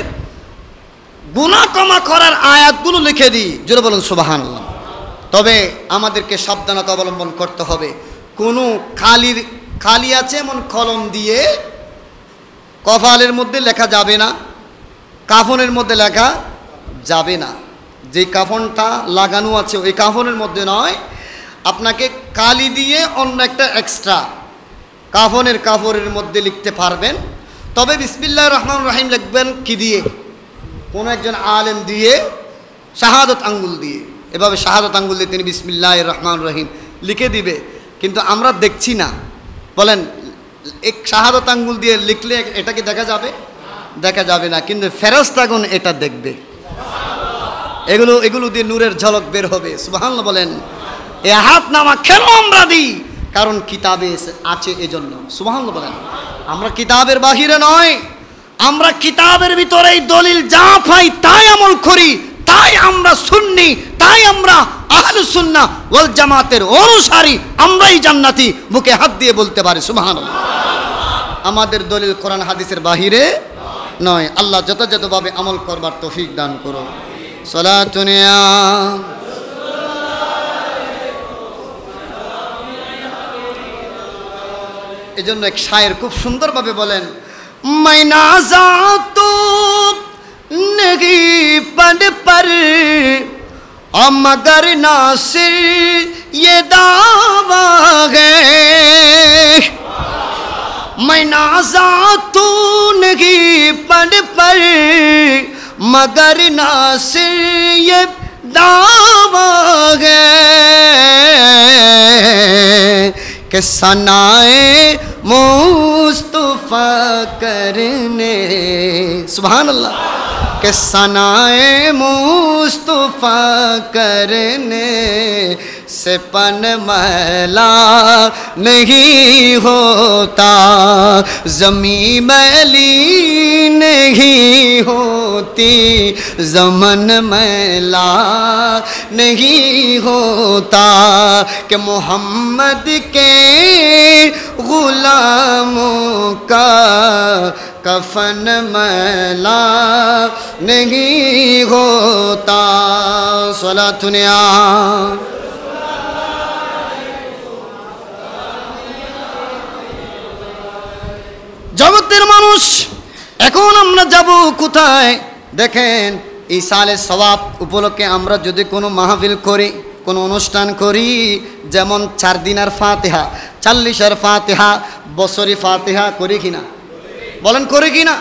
গুনাহ ক্ষমা করার আয়াতগুলো লিখে দিই। জোরে বলুন সুবহানাল্লাহ। তবে আমাদেরকে সাবধানতা অবলম্বন করতে হবে। কোনো খালি আছে এমন কলম দিয়ে কপালের মধ্যে লেখা যাবে না, কাফনের মধ্যে লেখা যাবে না। যে কাফনটা লাগানো আছে ওই কাফনের মধ্যে নয়, আপনাকে কালি দিয়ে অন্য একটা এক্সট্রা কাফনের কাপড়ের মধ্যে লিখতে পারবেন। তবে বিসমিল্লাহির রহমানির রহিম লিখবেন কি দিয়ে? কোনো একজন আলেম দিয়ে, শাহাদত আঙ্গুল দিয়ে, এভাবে শাহাদত আঙ্গুল দিয়ে তিনি বিসমিল্লাহির রহমানির রহিম লিখে দিবে। কিন্তু আমরা দেখছি না। বলেন, এক শাহাদত আঙ্গুল দিয়ে লিখলে এটা কি দেখা যাবে? দেখা যাবে না। কিন্তু ফেরেশতাগণ এটা দেখবে। এগুলো দিয়ে নূরের ঝলক বের হবে। সুবহানাল্লাহ বলেন। এই আহাদনামা কেন আমরা দিই? কারণ কিতাবে আছে এজন্য। সুবহানাল্লাহ বলেন। আমরা কিতাবের বাহিরে নয়, আমরা কিতাবের ভিতরেই দলিল যা পাই তাই আমল করি, তাই আমরা সুন্নি, তাই আমরা আহলুস সুন্নাহ ওয়াল জামাতের অনুসারী, আমরাই জান্নাতি বুকে হাত দিয়ে বলতে পারি। সুবহানাল্লাহ। আমাদের দলিল কোরআন হাদিসের বাহিরে নয়। আল্লাহ যথাযথভাবে আমল করবার তৌফিক দান করো। সালাতুন ইয়া এজন্য এক শায়ের খুব সুন্দরভাবে বলেন, মাইনা জাতু নেহি পদ পর মগর নাসির ये दावा है, মাইনা জাতু নেহি পদ পর मगर नासिर ये दावा है कि सनाए मुस्तफा करने। सुभान अल्लाह। कि सनाए मुस्तफा करने से पन मैला नहीं होता, ज़मीं मैली नहीं होती, ज़मन मैला नहीं होता, कि मोहम्मद के गुलामों का कफन मैला नहीं होता। सलातुनिया জগতের মানুষ এখন আমরা যাব কোথায়? দেখেন ইসালে সওয়াব উপলক্ষে আমরা যদি কোনো মাহফিল করি, কোনো অনুষ্ঠান করি, যেমন 4 দিনের ফাতিহা, 40 ফাতিহা, বছরি ফাতিহা করি কিনা? বলেন করি কিনা?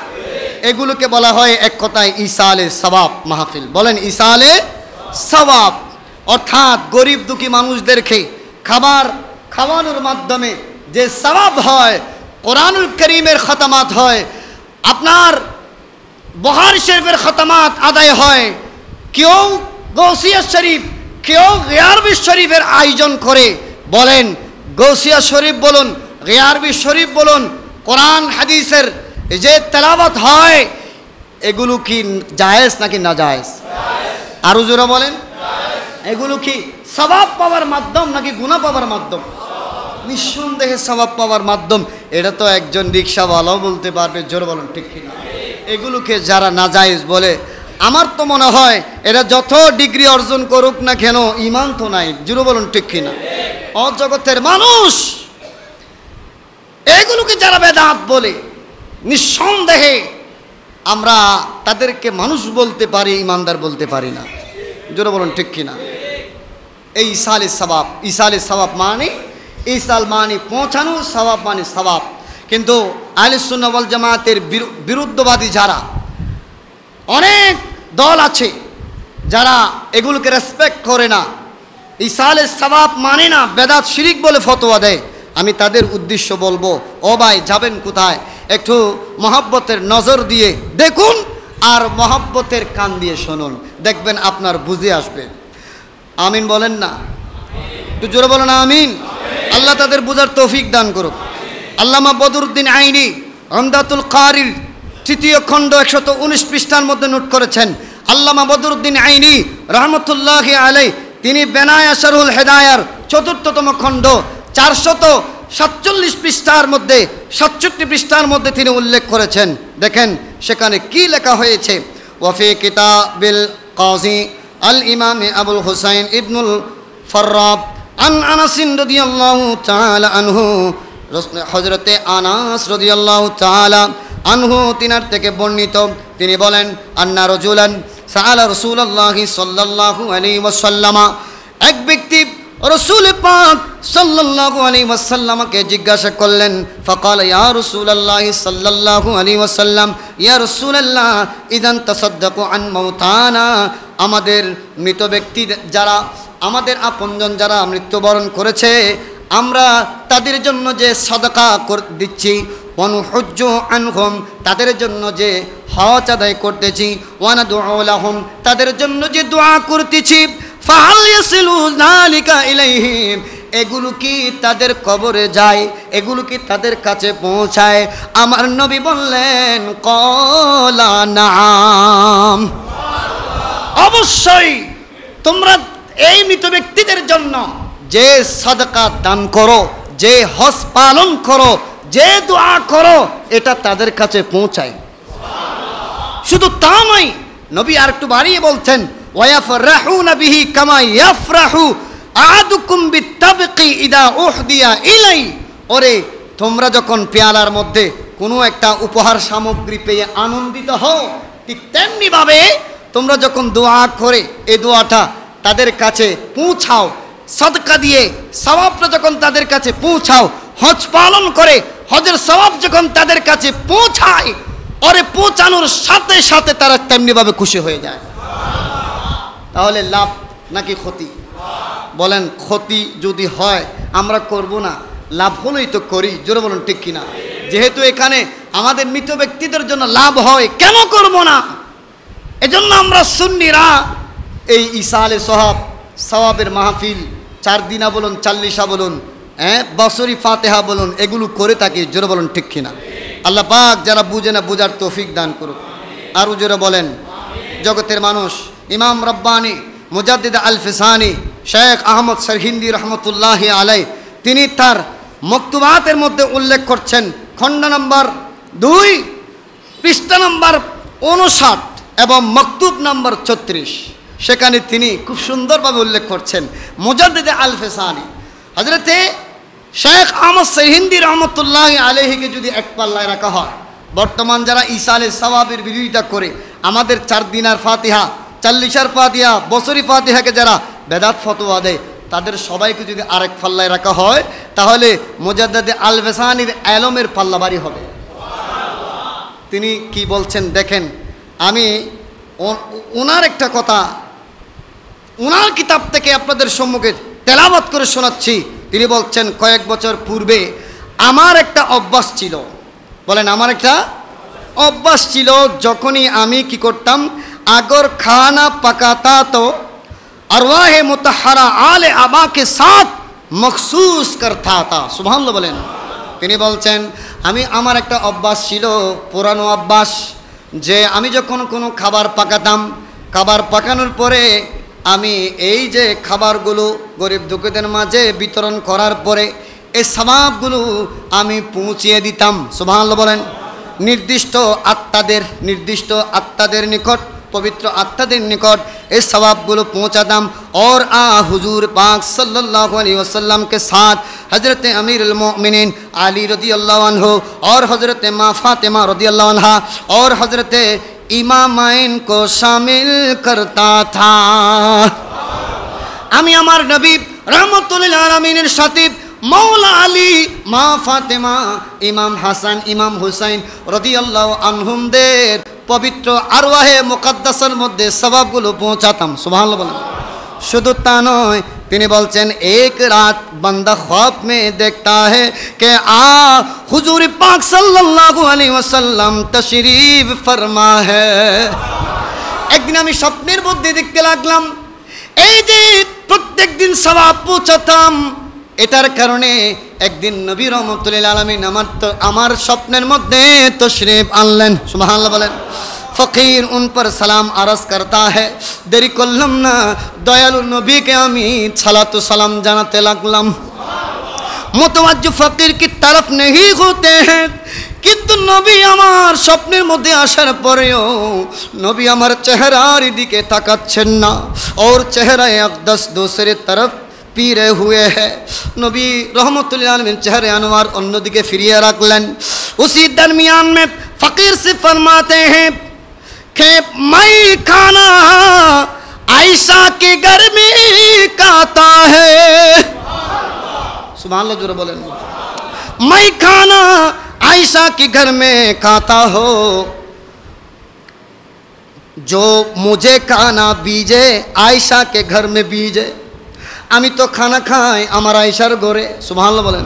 এগুলোকে বলা হয় এক কথায় ইসালে সওয়াব মাহফিল। বলেন ইসালে সওয়াব, অর্থাৎ গরিব দুঃখী মানুষদেরকে খাবার খাওয়ানোর মাধ্যমে যে সওয়াব হয়, কোরআনুল করিমের খতমাত হয়, আপনার বুখারী শরীফের খতমাত আদায় হয়, কেউ গৌসিয়া শরীফ, কেউ গিয়ারবি শরীফের আয়োজন করে। বলেন গৌসিয়া শরীফ বলুন, গিয়ারবি শরীফ বলুন, কোরআন হাদিসের যে তেলাওয়াত হয়, এগুলো কি জায়েজ নাকি না জায়েজ? আরো জোরে বলেন, এগুলো কি সওয়াব পাওয়ার মাধ্যম নাকি গুনাহ পাওয়ার মাধ্যম? নিঃসন্দেহে সওয়াব পাওয়ার মাধ্যম। এটা তো একজন রিকশাওয়ালাও বলতে পারবে, জোরে বলেন ঠিক কিনা? এগুলোকে যারা নাজায়েজ বলে, আমার তো মনে হয় এরা যত ডিগ্রি অর্জন করুক না কেন, ঈমান তো নাই। জোরে বলেন ঠিক কিনা? অজগতের মানুষ এগুলোকে যারা বেদাত বলে, নিঃসন্দেহে আমরা তাদেরকে মানুষ বলতে পারি, ইমানদার বলতে পারি না। জোরে বলুন ঠিক কিনা? এই ইসালে সওয়াব, ইসালে সওয়াব মানে ইসাল মানে পৌঁছানো, সওয়াব মানে সওয়াব। কিন্তু আহলে সুন্নাহ ওয়াল জামাতের বিরুদ্ধবাদী যারা, অনেক দল আছে যারা এগুলোকে রেসপেক্ট করে না, ইসালে সওয়াব মানে না, বেদাত শিরিক বলে ফতোয়া দেয়। আমি তাদের উদ্দেশ্য বলবো, ও ভাই যাবেন কোথায়? একটু মহব্বতের নজর দিয়ে দেখুন আর মহব্বতের কান দিয়ে শুনুন, দেখবেন আপনার বুঝে আসবে। আমিন বলেন না? একটু জোরে বলেন আমিন। আল্লাহ তাদের বুঝার তৌফিক দান করুক। আল্লামা বদরুদ্দিন আইনি উমদাতুল কারির 3য় খণ্ড 119 পৃষ্ঠার মধ্যে নোট করেছেন, আল্লামা বদরুদ্দিন আইনি রহমতুল্লাহি আলাইহি তিনি বেনায়া শারহুল হেদায়ার 4র্থতম খণ্ড 447 পৃষ্ঠার মধ্যে 67 পৃষ্ঠার মধ্যে তিনি উল্লেখ করেছেন। দেখেন সেখানে কি লেখা হয়েছে। ওয়াফি কিতাবিল কাজী আল ইমাম আবুল হুসাইন ইবনুল ফাররাব আন আনাস রাদিয়াল্লাহু তাআলা আনহু, হযরতে আনাস রাদিয়াল্লাহু তাআলা আনহু তিনার থেকে বর্ণিত, তিনি বলেন আন্না রাজুলান সাআলা রাসূলুল্লাহি সাল্লাল্লাহু আলাইহি ওয়াসাল্লাম, এক ব্যক্তি রাসূল পাক সাল্লাল্লাহু আলাইহি ওয়াসাল্লামকে জিজ্ঞাসা করলেন, ফাকাল ইয়া রাসূলুল্লাহি সাল্লাল্লাহু আলাইহি ওয়াসাল্লাম, ইয়া রাসূলুল্লাহ ইদান তাসাদদাকু আন মাউতানা, আমাদের মৃত ব্যক্তি যারা, আমাদের আপনজন যারা মৃত্যুবরণ করেছে, আমরা তাদের জন্য যে সাদাকা দিচ্ছি, ওয়ানুহুজ্জু আনহুম, তাদের জন্য যে হজ আদায় করতেছি, ওয়ানাদউ লাহুম, তাদের জন্য যে দোয়া করতেছি, ফাহাল ইয়াসিলু যালিকা ইলাইহিম, এগুলো কি তাদের কবরে যায়, এগুলো কি তাদের কাছে পৌঁছায়? আমার নবী বললেন ক্বালা নাআম, অবশ্যই তোমরা এই মৃত ব্যক্তিদের জন্য যে সাদাকা দান করো, যে হজ পালন করো, যে দোয়া করো, এটা তাদের কাছে পৌঁছায়। শুধু তা নয়, নবী আর একটু বাড়িয়ে বলছেন, ওয়ায়াফরাহুনা বিহি কামা ইয়াফরাহু আহাদুকুম বিত্তাবকি ইদা উহদিয়া ইলাই, ওরে তোমরা যখন পেয়ালার মধ্যে কোনো একটা উপহার সামগ্রী পেয়ে আনন্দিত হও, ঠিক তেমনি ভাবে তোমরা যখন দোয়া করে এই দোয়াটা তাদের কাছে পৌঁছাও, সাদকা দিয়ে সওয়াবটা যখন তাদের কাছে পৌঁছাও, হজ পালন করে হজের সওয়াব যখন তাদের কাছে পৌঁছায়, ওরে পৌঁছানোর সাথে সাথে তারা তেমনিভাবে খুশি হয়ে যায়। তাহলে লাভ নাকি ক্ষতি? বলেন ক্ষতি যদি হয় আমরা করব না, লাভ হলেই তো করি। জোরে বলুন ঠিক কিনা? যেহেতু এখানে আমাদের মৃত ব্যক্তিদের জন্য লাভ হয়, কেন করব না? এজন্য আমরা সুন্নিরা এই ইসালে সওয়াবের মাহফিল 4 দিনা বলুন 40 বলুন বছরি ফাতিহা বলুন এগুলো করে থাকি। জোরে বলুন ঠিক কিনা? আল্লাহ পাক যারা বুঝে না বুঝার তৌফিক দান করুক। আরও জোরে বলেন। জগতের মানুষ ইমাম রব্বানি মুজাদ্দিদ আল ফিসানি শেখ আহমদ সরহিন্দি রহমতুল্লাহি আলাইহি তিনি তার মকতুবাতের মধ্যে উল্লেখ করছেন খণ্ড নম্বর 2 পৃষ্ঠা নম্বর 59 এবং মকতুব নম্বর 36। সেখানে তিনি খুব সুন্দরভাবে উল্লেখ করছেন মুজাদ্দিদ আল ফিসানি হযরতে শেখ আহমদ সরহিন্দি রহমতুল্লাহি আলাইহিকে যদি এক পাল্লায় রাখা হয়, বর্তমান যারা ইসালে সওয়াবের বিরোধিতা করে আমাদের 4 দিনার ফাতিহা 40 ফাতিহা বছরি ফাতিহাকে যারা বেদাত ফতোয়া দেয়, তাদের সবাইকে যদি আরেক পাল্লায় রাখা হয় তাহলে মুজাদ্দিদ আল ফিসানির আলমের পাল্লা ভারী হবে। তিনি কি বলছেন দেখেন, আমি ওনার একটা কথা ওনার কিতাব থেকে আপনাদের সম্মুখে তেলাওয়াত করে শোনাচ্ছি। তিনি বলছেন কয়েক বছর পূর্বে আমার একটা অভ্যাস ছিল, বলেন আমার একটা অভ্যাস ছিল, যখনই আমি কি করতাম अगर खाना पकाता तो अरवाह मुतहरा आले आबा के साथ मखसूस करता था। सुबहानाल्लाह বলেন। তিনি বলছেন আমি আমার একটা অভ্যাস ছিল, পুরানো অভ্যাস, যে আমি যখন কোনো খাবার পাকাতাম, খাবার পাকানোর পরে আমি এই যে খাবারগুলো গরিব দুঃখীদের মাঝে বিতরণ করার পরে এই সওয়াবগুলো আমি পৌঁছিয়ে দিতাম। সুবহানাল্লাহ বলেন। নির্দিষ্ট আত্মাদের নিকট, पवित्र आत्माদের निकट इस सवाबগুলো পৌঁছাতাম। और हुजूर पाक सल्लल्लाहु अलैहि वसल्लम के साथ हज़रत अमीरुल मोमिनीन अली रज़ियल्लाहु अन्हु और हज़रत माँ फातिमा रज़ियल्लाहु अन्हा और हज़रत इमामैन को शामिल करता था। আমি আমার নবী रहमतुल लिल आलमीনের সাথে मौला अली माँ फातिमा इमाम हासान इमाम हुसैन रज़ियल्लाहु अन्हुमদের पवित्र आरवाहे मुकद्दसर मध्य सवाबगुलो पहुँचाताम। सुबहानाल्लाह बोलें। शुद्ध ता नय, तिनी बोलছেন एक रात बंदा ख्वाब में देखता है कि हुजूर पाक सल्लल्लाहु अलैहि वसल्लम तशरीफ फरमा है। एक दिन আমি স্বপ্নের মধ্যে দেখতে লাগলাম এই যে প্রত্যেক দিন সওয়াব পৌঁছাতাম, এটার কারণে একদিন নবী রহমতুল লিল আলামিন আমার স্বপ্নের মধ্যে তশরিফ আনলেন। সুবহানাল্লাহ বলেন। ফকির उन पर सलाम अर्ज करता है, देरी করলাম না, দয়ালু নবীকে আমি সালাতু সালাম জানাতে লাগলাম। মুতাওয়াজ্জু ফকির की तरफ नहीं होते हैं, কিন্তু নবী আমার স্বপ্নের মধ্যে আসার পরেও নবী আমার চেহারার দিকে তাকাচ্ছেন না, और चेहरा अक़दस दूसरी तरफ पीरे हुए हैं। नबी रहमतुल लिल आलमीन चेहरे अनवार अन्यदिके फिरिए रखलें। उसी दरमियान में फ़कीर से फरमाते हैं कि मैं खाना आयशा के घर में खाता है। सुभान अल्लाह जोर बोलें। मैं खाना आयशा के घर में खाता हो, जो मुझे खाना बीजे आयशा के घर में बीजे। আমি তো খানা খাই আমার আয়েশার ঘরে। সুবহানাল্লাহ বলেন।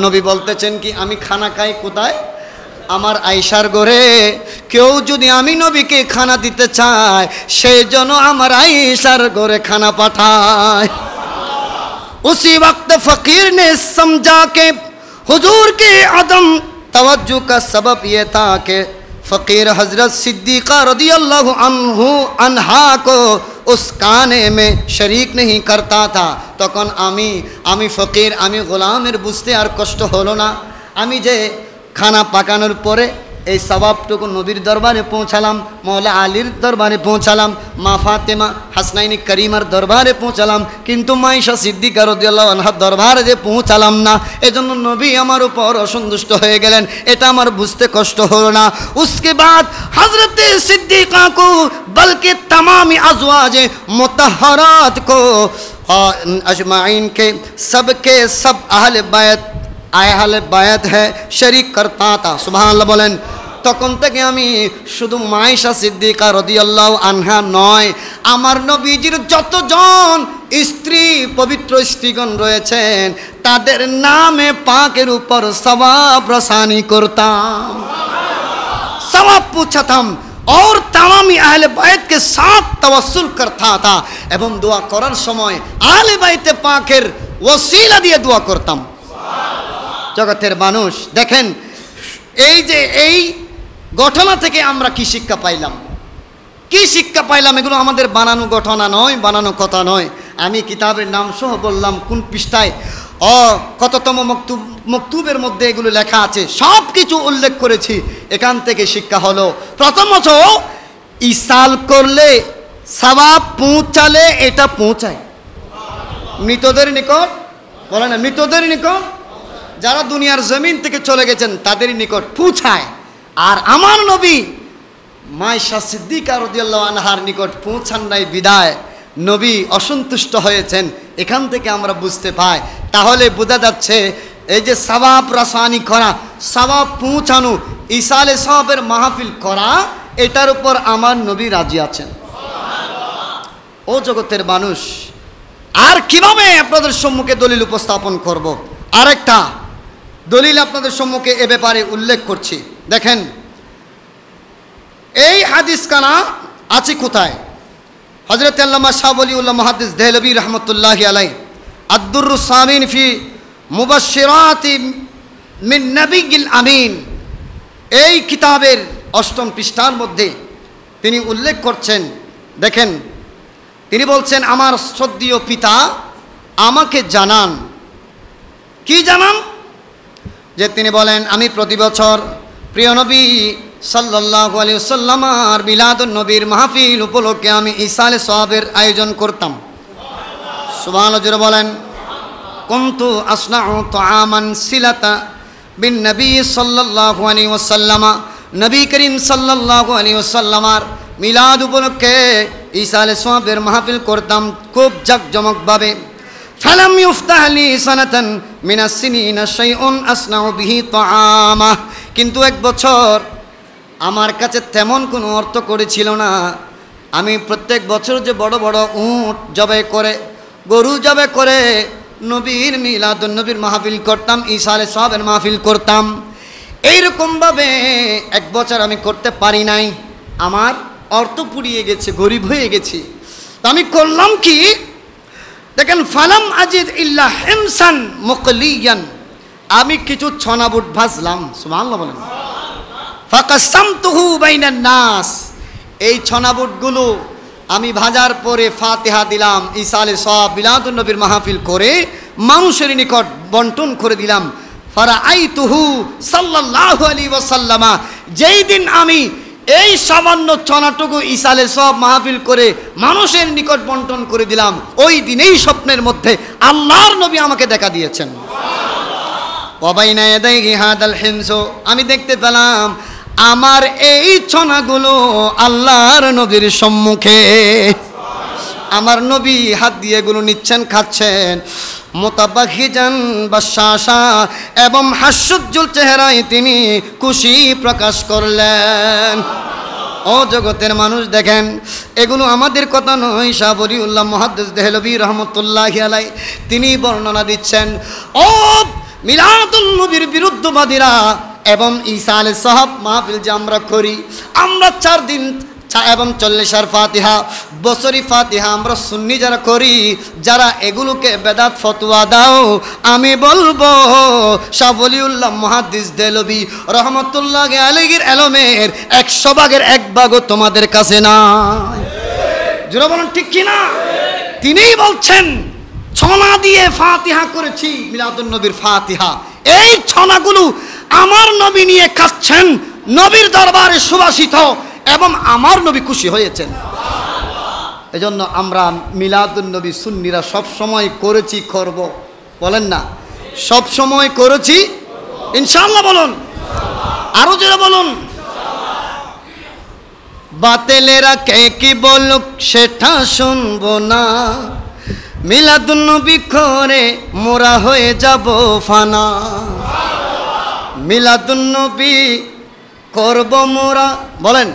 নবী বলতেছেন কি আমি খানা খাই কোথায়? আমার আয়েশার ঘরে। কেউ যদি আমি নবীকে খানা দিতে চায় সেই জন্য আমার আয়েশার ঘরে খানা পাঠায়। उसी वक्त फकीर ने समझा कि हुजूर के अदम तवज्जो का सबब ये था कि फ़कीर हज़रत सिद्दीक़ा रज़ियल्लाहु अन्हा को उस खाने में शरीक नहीं करता था। तखन आमी फ़कीर आमी गोलामेर बुझते आर कष्ट हलो ना, आमी जे खाना पाकानोर परे এই সওয়াবটুকু নবীর দরবারে পৌঁছালাম, মওলা আলীর দরবারে পৌঁছালাম, মা ফাতেমা হাসনাইনি করিমার দরবারে পৌঁছালাম, কিন্তু মাইশা সিদ্দিকা রাদিয়াল্লাহু আনহার দরবারে যে পৌঁছালাম না, এজন্য নবী আমার উপর অসন্তুষ্ট হয়ে গেলেন। এটা আমার বুঝতে কষ্ট হলো না। उसके बाद हजरत सिद्दीका को बल्कि तमाम अज़वाजे मुतहहरात को अजमाइन के सब अहले बायत है शरीक करता था। सुबहानाल्लाह बोलें। তখন থেকে আমি শুধু মায়েশা সিদ্দিকা রাদিয়াল্লাহু আনহা নয়, আমার নবীজির যতজন স্ত্রী পবিত্র স্ত্রীগণ রয়েছেন তাদের নামে পাকের উপর সওয়াব রসানি করতাম, সওয়াব পৌঁছাতাম। और तमामी अहले बैत के साथ तवस्सुल करता था एवं दुआ करार समय अहले बैते पाकेर वसीला दिए दुआ करताम। जगतेर मानुष देखें এই যে এই ঘটনা থেকে আমরা কি শিক্ষা পাইলাম, কি শিক্ষা পাইলাম? এগুলো আমাদের বানানো ঘটনা নয়, বানানো কথা নয়। আমি কিতাবের নাম সহ বললাম কোন পৃষ্ঠায়, কততম মকতুবের মধ্যে এগুলো লেখা আছে, সব কিছু উল্লেখ করেছি। এখান থেকে শিক্ষা হলো, প্রথমত ইসাল করলে সওয়াব পৌঁছালে এটা পৌঁছায় মৃতদের নিকট, বলে না মৃতদের নিকট, যারা দুনিয়ার জমিন থেকে চলে গেছেন তাদের নিকট পৌঁছায়। আর আমার নবী মায়েশা সিদ্দিকা রাদিয়াল্লাহু আনহার নিকট পৌঁছান নাই বিদায় নবী অসন্তুষ্ট হয়েছেন। এখান থেকে আমরা বুঝতে পাই, তাহলে বোঝা যাচ্ছে এই যে সওয়াব রাসানি করা, সওয়াব পৌঁছানো, ইসালে সওয়াবের মাহফিল করা, এটার উপর আমার নবী রাজি আছেন। ও জগতের মানুষ, আর কিভাবে আপনাদের সম্মুখে দলিল উপস্থাপন করব? আরেকটা দলিল আপনাদের সম্মুখে এ ব্যাপারে উল্লেখ করছি। দেখেন এই হাদিস কানা আছে কোথায়? হযরত আল্লামা শাহ ওলিউল্লাহ মুহাদ্দিস দেহলভী রহমতুল্লাহি আলাইহি আদ-দুররুস সামিন ফি মুবাশশিরাতি মিন নবিয়্যিল আমিন, এই কিতাবের 8ম পৃষ্ঠার মধ্যে তিনি উল্লেখ করছেন। দেখেন তিনি বলছেন, আমার শ্রদ্ধেয় পিতা আমাকে জানান, কি জানান? যে তিনি বলেন, আমি প্রতি বছর প্রিয় নবী সাল্লাল্লাহু আলাইহি ওয়াসাল্লাম আর মিলাদুন নবীর মাহফিল উপলক্ষে আমি ইসালে সওয়াবের আয়োজন করতাম। সুবহানাল্লাহ জোরে বলেন। কুনতু আসনাউ তুআমান সিলাতা বিন নবী সাল্লাল্লাহু আলাইহি ওয়াসাল্লাম, নবী করিম সাল্লাল্লাহু আলাইহি ওয়াসাল্লামার মিলাদ উপলক্ষে ইসালে সওয়াবের মাহফিল করতাম খুব জাঁকজমকভাবে। ফালাম ইফতাহ লি সানাতান মিনাস সিনিনা শাইউন আসনাউ বিহি তুআমা, কিন্তু এক বছর আমার কাছে তেমন কোনো অর্থ করেছিল না। আমি প্রত্যেক বছর যে বড় বড় উট জবাই করে, গরু জবাই করে নবীর মিলাদুন নবীর মাহফিল করতাম, ইসালে সওয়াবের মাহফিল করতাম, এইরকমভাবে এক বছর আমি করতে পারি নাই। আমার অর্থ পুড়িয়ে গেছে, গরিব হয়ে গেছি। তো আমি করলাম কি? দেখেন, ফালাম আজিদ ইল্লা হিমসান মুকলিয়ান, আমি কিছু ছনাবুট ভাজলাম। সুবহানাল্লাহ বলেন। ফাকাসামতুহু বাইনান নাস, এই ছনাবুটগুলো আমি ভাজার পরে ফাতিহা দিলাম, ইসালে সওয়াব মিলাদুন নবীর মাহফিল করে মানুষের নিকট বন্টন করে দিলাম। ফারাআইতুহু সাল্লাল্লাহু আলাইহি ওয়াসাল্লামা, যেই দিন আমি এই সামান্য ছনাটুকু ইসালে সওয়াব মাহফিল করে মানুষের নিকট বন্টন করে দিলাম, ওই দিনেই স্বপ্নের মধ্যে আল্লাহর নবী আমাকে দেখা দিয়েছেন। ওয়া বাইনা ইয়াদাইহি হাদাল হিমসু, আমি দেখতে পেলাম আমার এই ছনাগুলো আল্লাহর নবীর সম্মুখে, আমার নবী হাত দিয়ে এগুলো নিচ্ছেন, খাচ্ছেন। মুতাবাহিজান বাশাশা, এবং হাস্যোজ্জ্বল চেহারায় তিনি খুশি প্রকাশ করলেন। ও জগতের মানুষ দেখেন, এগুলো আমাদের কথা নয়, শাহ ওলিউল্লাহ মুহাদ্দিস দেহলভী রহমতুল্লাহি আলাইহি তিনি বর্ণনা দিচ্ছেন। ও মিলাদুন নবীর বিরুদ্ধবাদীরা এবং ইসালে সওয়াব মাহফিল যে আমরা করি, আমরা 4 দিন এবং 40 ফাতিহা, বছরি ফাতিহা আমরা সুন্নি যারা করি, যারা এগুলোকে বেদাত ফতোয়া দাও, আমি বলবো শাহ ওলিউল্লাহ মুহাদ্দিস দেহলভী রহমতুল্লাহি আলাইহির ইলমের 100 ভাগের 1 ভাগও তোমাদের কাছে নাই। জোরে বলেন ঠিক কি না? তিনিই বলছেন ছনা দিয়ে ফাতিহা করেছি, মিলাদুন নবীর ফাতিহা, এই ছনাগুলো আমার নবী নিয়ে খাচ্ছেন, নবীর দরবারে সুবাসিত, এবং আমার নবী খুশি হয়েছেন। এজন্য আমরা মিলাদুন নবী সুন্নিরা সব সময় করেছি, করব, বলেন না? সব সময় করেছি ইনশাআল্লাহ। বলুন আরো জোরে বলুন। বাতেলেরা কে কি বলুক সেটা শুনবো না, মিলাদুন নবী করে মোরা হয়ে যাব ফানা। মিলাদুন নবী করব মোরা, বলেন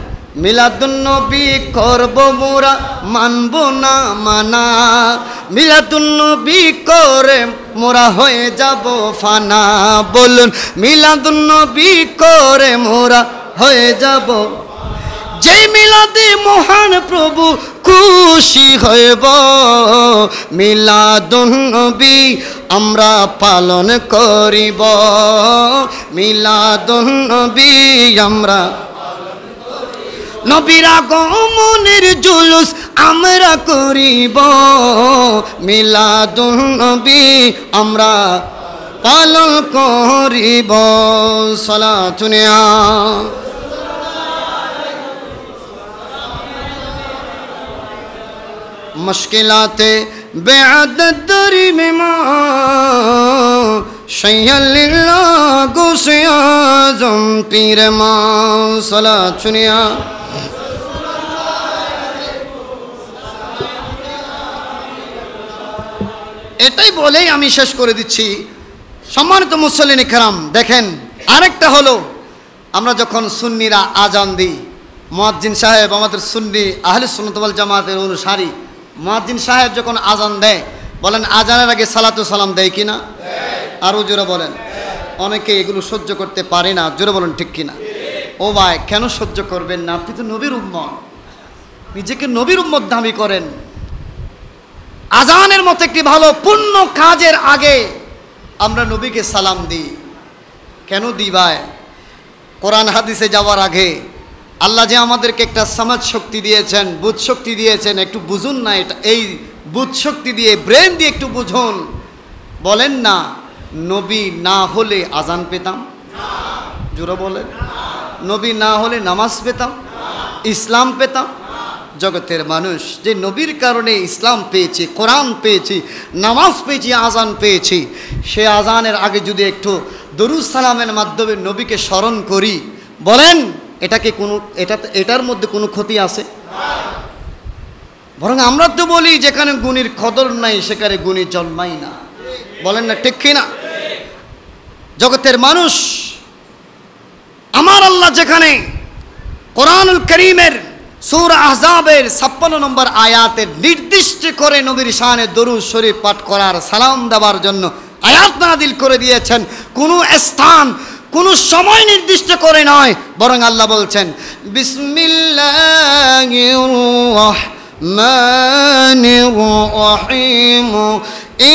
মিলাদুন নবী করব মোরা, মানব না মানা। মিলাদুন নবী করে মোরা হয়ে যাব ফানা। বলুন মিলাদুন নবী করে মোরা হয়ে যাব। যে মিলাদে মহান প্রভু খুশি হইব, মিলাদুন নবী আমরা পালন করিব, মিলাদুন নবী আমরা নবীর আগমনের জুলুস আমরা করিব, মিলাদুন নবী আমরা পালন করিব। সালাতুন ইয়া মুশকিলাতে বেআদত দরি মেমা শাইয়াল্লিল্লাহ গোসে আজম পীর মা। সালাতুন ইয়া এটাই বলেই আমি শেষ করে দিচ্ছি। সম্মানিত মুসল্লিন ইকরাম, দেখেন আরেকটা হলো, আমরা যখন সুন্নিরা আজান দিই, মুয়াজ্জিন সাহেব আমাদের সুন্নি আহলে সুন্নাত ওয়াল জামাতের অনুসারী, মুয়াজ্জিন সাহেব যখন আজান দেয়, বলেন আজানের আগে সালাতু সালাম দেয় কিনা? আরও জোরে বলেন। অনেকে এগুলো সহ্য করতে পারে না, জোরে বলেন ঠিক কিনা? ও ভাই, কেন সহ্য করবেন না? আপনি তো নবীর উম্মত, নিজেকে নবীর উম্মত দাবি করেন। আজানের মতো একটি ভালো পূর্ণ কাজের আগে আমরা নবীকে সালাম দিই। কেন দিই ভাই? কোরআন হাদিসে যাওয়ার আগে আল্লাহ যে আমাদেরকে একটা সমাজ শক্তি দিয়েছেন, বুঝ শক্তি দিয়েছেন, একটু বুঝুন না। এটা এই বুঝ শক্তি দিয়ে, ব্রেন দিয়ে একটু বুঝুন। বলেন না, নবী না হলে আজান পেতাম? জোরে বলেন। নবী না হলে নামাজ পেতাম, ইসলাম পেতাম? জগতের মানুষ যে নবীর কারণে ইসলাম পেয়েছি, কোরআন পেয়েছি, নামাজ পেয়েছি, আজান পেয়েছি, সে আজানের আগে যদি একটু দরুদ সালামের মাধ্যমে নবীকে স্মরণ করি, বলেন এটাকে কোনো এটার মধ্যে কোনো ক্ষতি আছে? বরং আমরা তো বলি যেখানে গুণীর কদর নাই সেখানে গুণী জন্মাই না। বলেন না ঠিক কিনা? জগতের মানুষ, আমার আল্লাহ যেখানে কোরআনুল কারীমের সূরা আহজাবের 56 নম্বর আয়াতে নির্দিষ্ট করে নবীর শানে দরুদ শরীফ পাঠ করার, সালাম দেওয়ার জন্য আয়াত নাযিল করে দিয়েছেন, কোনো স্থান কোনো সময় নির্দিষ্ট করে নয়, বরং আল্লাহ বলছেন বিসমিল্লাহির রাহমানির রাহিম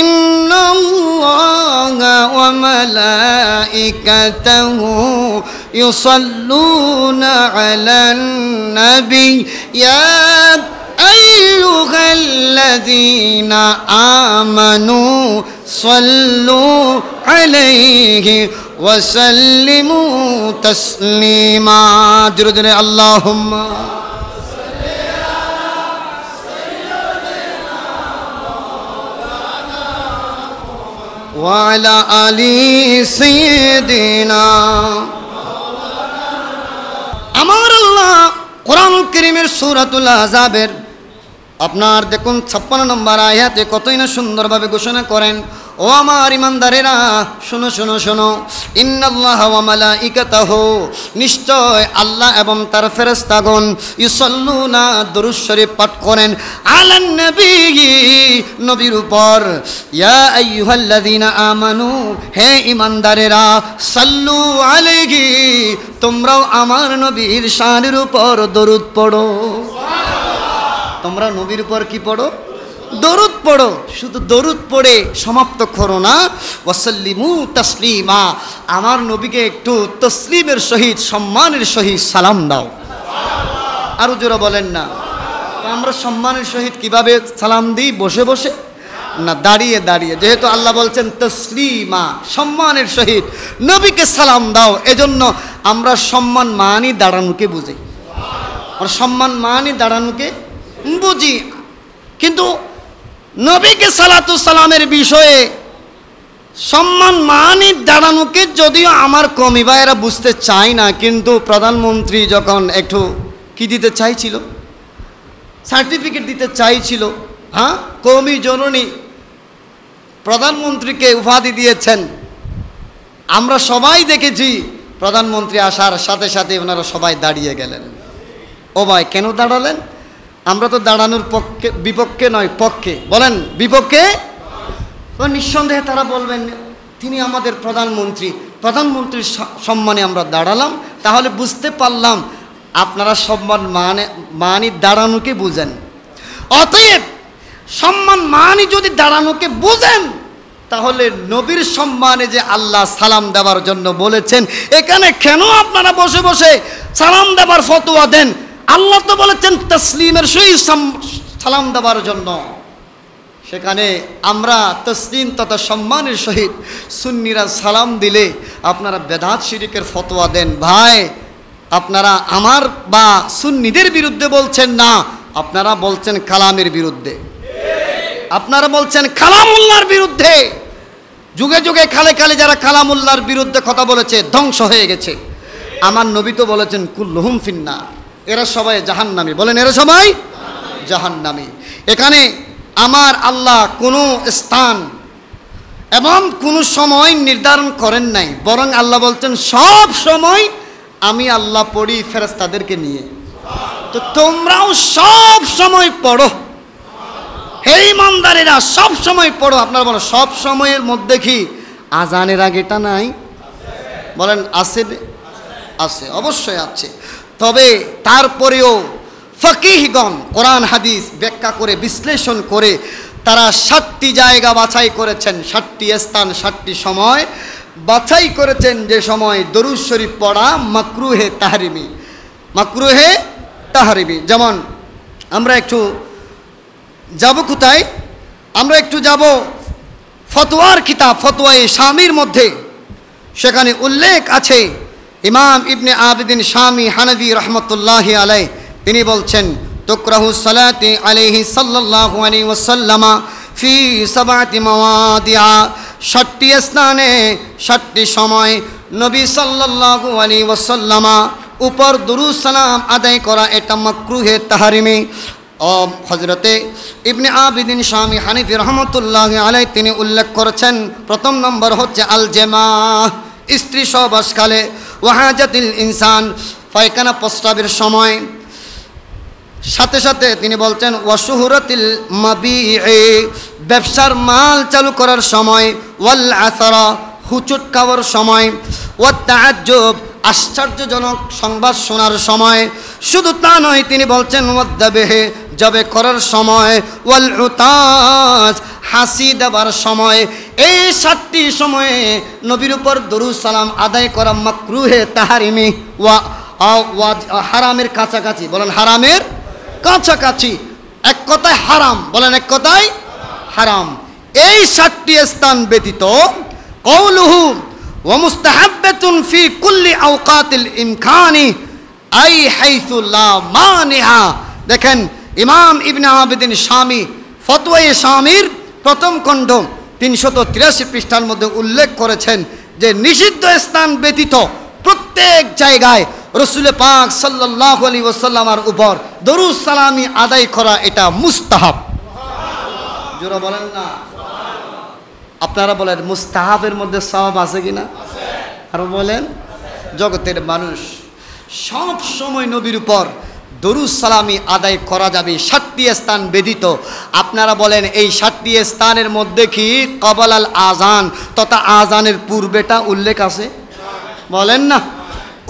ইন্নাল্লাহা ওয়া মালাইকাতাহু ইউসাল্লুনা আলান নবী ইয়া আইয়ুহাল্লাযীনা আমানু সাল্লু আলাইহি ওয়া সাল্লিমু তাসলিমা। জোরে জোরে আল্লাহুম্মা ওয়া আলা আলি সাইয়্যিদিনা। আমার আল্লাহ কোরআনুল কারীমের সূরাতুল আহজাবের আপনার দেখুন 56 নম্বর আয়াতে কতই না সুন্দরভাবে ঘোষণা করেন, ও আমার ইমানদারেরা শোনো শোনো শোনো, ইন্নাল্লাহা ওয়া মালাইকাতাহু, নিশ্চয় আল্লাহ এবং তার ফেরেশতাগণ, ইউসাল্লুনা দরুদ শরীফ পাঠ করেন, আলান নবী, নবীর উপর, ইয়া আইয়ুহাল্লাযীনা আমানু, হে ইমানদারেরা, সাল্লু আলাইহি, তোমরাও আমার নবীর শানের উপর দরুদ পড়ো। তোমরা নবীর উপর কি পড়ো? দরুদ পড়ো। শুধু দরুদ পড়ে সমাপ্ত করো না, ওয়াসাল্লিমু তাসলিমা, আমার নবীকে একটু তসলিমের সহিত, সম্মানের সহিত সালাম দাও। আরো জোরে বলেন না। আমরা সম্মানের সহিত কিভাবে সালাম দিই? বসে বসে না, দাঁড়িয়ে দাঁড়িয়ে। যেহেতু আল্লাহ বলছেন তসলিমা, সম্মানের সহিত নবীকে সালাম দাও, এজন্য আমরা সম্মান মানি দাঁড়ানোকে বুঝি, আর সম্মান মানি দাঁড়ানোকে বুঝি। কিন্তু নবীকে সালাতু সালামের বিষয়ে সম্মান মানি দাঁড়ানোকে যদিও আমার কমি ভাইয়েরা বুঝতে চায় না, কিন্তু প্রধানমন্ত্রী যখন একটু কি দিতে চাইছিল, সার্টিফিকেট দিতে চাইছিল, হ্যাঁ, কওমি জননী প্রধানমন্ত্রীকে উপাধি দিয়েছেন। আমরা সবাই দেখেছি প্রধানমন্ত্রী আসার সাথে সাথে ওনারা সবাই দাঁড়িয়ে গেলেন। ও ভাই, কেন দাঁড়ালেন? আমরা তো দাঁড়ানোর পক্ষে, বিপক্ষে নয়, পক্ষে। বলেন বিপক্ষে? তো নিঃসন্দেহে তারা বলবেন তিনি আমাদের প্রধানমন্ত্রী, প্রধানমন্ত্রীর সম্মানে আমরা দাঁড়ালাম। তাহলে বুঝতে পারলাম আপনারা সম্মান মানি দাঁড়ানোকে বুঝেন। অতএব সম্মান মানি যদি দাঁড়ানোকে বুঝেন, তাহলে নবীর সম্মানে যে আল্লাহ সালাম দেওয়ার জন্য বলেছেন, এখানে কেন আপনারা বসে বসে সালাম দেওয়ার ফতোয়া দেন? আল্লাহ তো বলেছেন তসলিমের সহিত সালাম দেওয়ার জন্য। সেখানে আমরা তসলিম তথা সম্মানের সহিত সুন্নিরা সালাম দিলে আপনারা বেদাত শিরিকের ফতোয়া দেন। ভাই, আপনারা আমার বা সুন্নিদের বিরুদ্ধে বলছেন না, আপনারা বলছেন কালামের বিরুদ্ধে, আপনারা বলছেন কালামুল্লাহর বিরুদ্ধে। যুগে যুগে খালে খালে যারা কালামুল্লাহর বিরুদ্ধে কথা বলেছে ধ্বংস হয়ে গেছে। আমার নবী তো বলেছেন কুল্লুহুম ফিন্নার, এরা সবাই জাহান্নামী। বলেন এরা সবাই জাহান্নামী। এখানে আমার আল্লাহ কোনো স্থান এবং কোনো সময় নির্ধারণ করেন নাই, বরং আল্লাহ বলছেন সব সময় আমি আল্লাহ পড়ি ফেরেশতাদেরকে নিয়ে। তো তোমরাও সব সময় পড়ো, হে ইমানদারেরা সব সময় পড়ো। আপনারা বলো সব সময়ের মধ্যে কি আজানের আগেটা নাই? বলেন আছে? আছে, অবশ্যই আছে। তবে তারপরেও ফকিহগণ কোরআন হাদিস ব্যাখ্যা করে বিশ্লেষণ করে তারা 7টি জায়গা বাছাই করেছেন, 7টি স্থান 7টি সময় বাছাই করেছেন, যে সময় দরুদ শরীফ পড়া মাকরুহে তাহরিমি, মাকরুহে তাহরিমি। যেমন আমরা একটু যাব কোথায়? আমরা একটু যাব ফতোয়ার কিতাব ফতোয়ায়ে শামির মধ্যে। সেখানে উল্লেখ আছে ইমাম ইবনে আবিদিন শামি হানফি রহমতুল্লাহি আলাইহি তিনি বলছেন তুকরাহু সালাতি আলাইহি সাল্লাল্লাহু আলাইহি ওয়াসাল্লামা ফি 7 মাওয়াদিআ, 7টি স্থানে 7টি সময় নবী সাল্লাল্লাহু আলাইহি ওয়াসাল্লামা উপর দুরূদ সালাম আদায় করা এটা মাকরুহে তাহরিমি। হযরতে ইবনে আবিদিন শামি হানিফি রহমতুল্লাহি আলাইহি তিনি উল্লেখ করেছেন, প্রথম নম্বর হচ্ছে আল জামাহ, স্ত্রী সহবাসকালে, ওয়াহাজাতিল ইনসান, পায়খানা প্রস্রাবের সময়, সাথে সাথে তিনি বলছেন ওয়াশুহুরাতিল মাবিঈ, ব্যবসার মাল চালু করার সময়, ওয়াল আসারা, হুচুট খাওয়ার সময়, ওয়াত তাআজ্জুব, আশ্চর্যজনক সংবাদ শোনার সময়। শুধু তা নয়, তিনি বলছেন ওয়াদ্দাবিহি, জবে করার সময়, ওয়াল উতাজ, হাসি দেবার সময়। এই 7টি সময়ে নবীর উপর দরুদ সালাম আদায় করা মাকরুহে তাহরিমি ওয়া হারামের কাছাকাছি। বলেন হারামের কাছাকাছি, এক কথায় হারাম। বলেন এক কথায় হারাম। এই 7টি স্থান ব্যতীত কওলুহু ওয়া মুস্তাহাব্বাতুন ফি কুল্লি আওকাতিল ইমকানি আই হাইসু লা মানিহা। দেখেন ইমাম ইবনে আবিদিন শামি ফতোয়ায়ে শামির প্রথম খণ্ড 383 পৃষ্ঠার মধ্যে উল্লেখ করেছেন যে নিষিদ্ধ স্থান ব্যতীত প্রত্যেক জায়গায় রাসূল পাক সাল্লাল্লাহু আলাইহি ওয়াসাল্লামের উপর দরুদ সালামি আদায় করা এটা মুস্তাহাব। জোরে বলেন না সুবহানাল্লাহ। আপনারা বলেন মুস্তাহাবের মধ্যে সওয়াব আছে কিনা? আছে। আর বলেন জগতের মানুষ সব সময় নবীর উপর দরুদ সালামি আদায় করা যাবে 7টি স্থান ব্যতীত। আপনারা বলেন এই 7টি স্থানের মধ্যে কি কবলাল আজান তথা আজানের পূর্বেটা উল্লেখ আছে? বলেন না,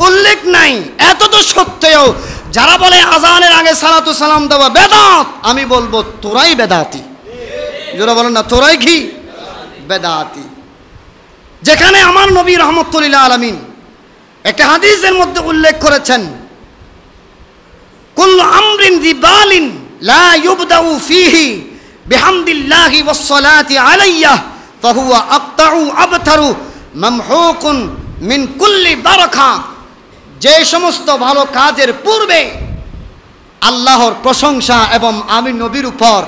উল্লেখ নাই। এত তো সত্ত্বেও যারা বলে আজানের আগে সালাতু সালাম দেওয়া বেদাত, আমি বলবো তোরাই বেদাতি। যারা বলেন না তোরাই কি বেদাতি। যেখানে আমার নবী রাহমাতুল্লিল আলামিন একটা হাদিসের মধ্যে উল্লেখ করেছেন কুল্লু আমরিন যিবালিন লা ইউবদাউ ফীহি বিহামদিল্লাহি ওয়াস সালাতি আলাইহি ফাহুয়া আকতাউ আবতারু মামহুকুন মিন কুল্লি বারাকা। যে সমস্ত ভালো কাজের পূর্বে আল্লাহর প্রশংসা এবং আমি নবীর উপর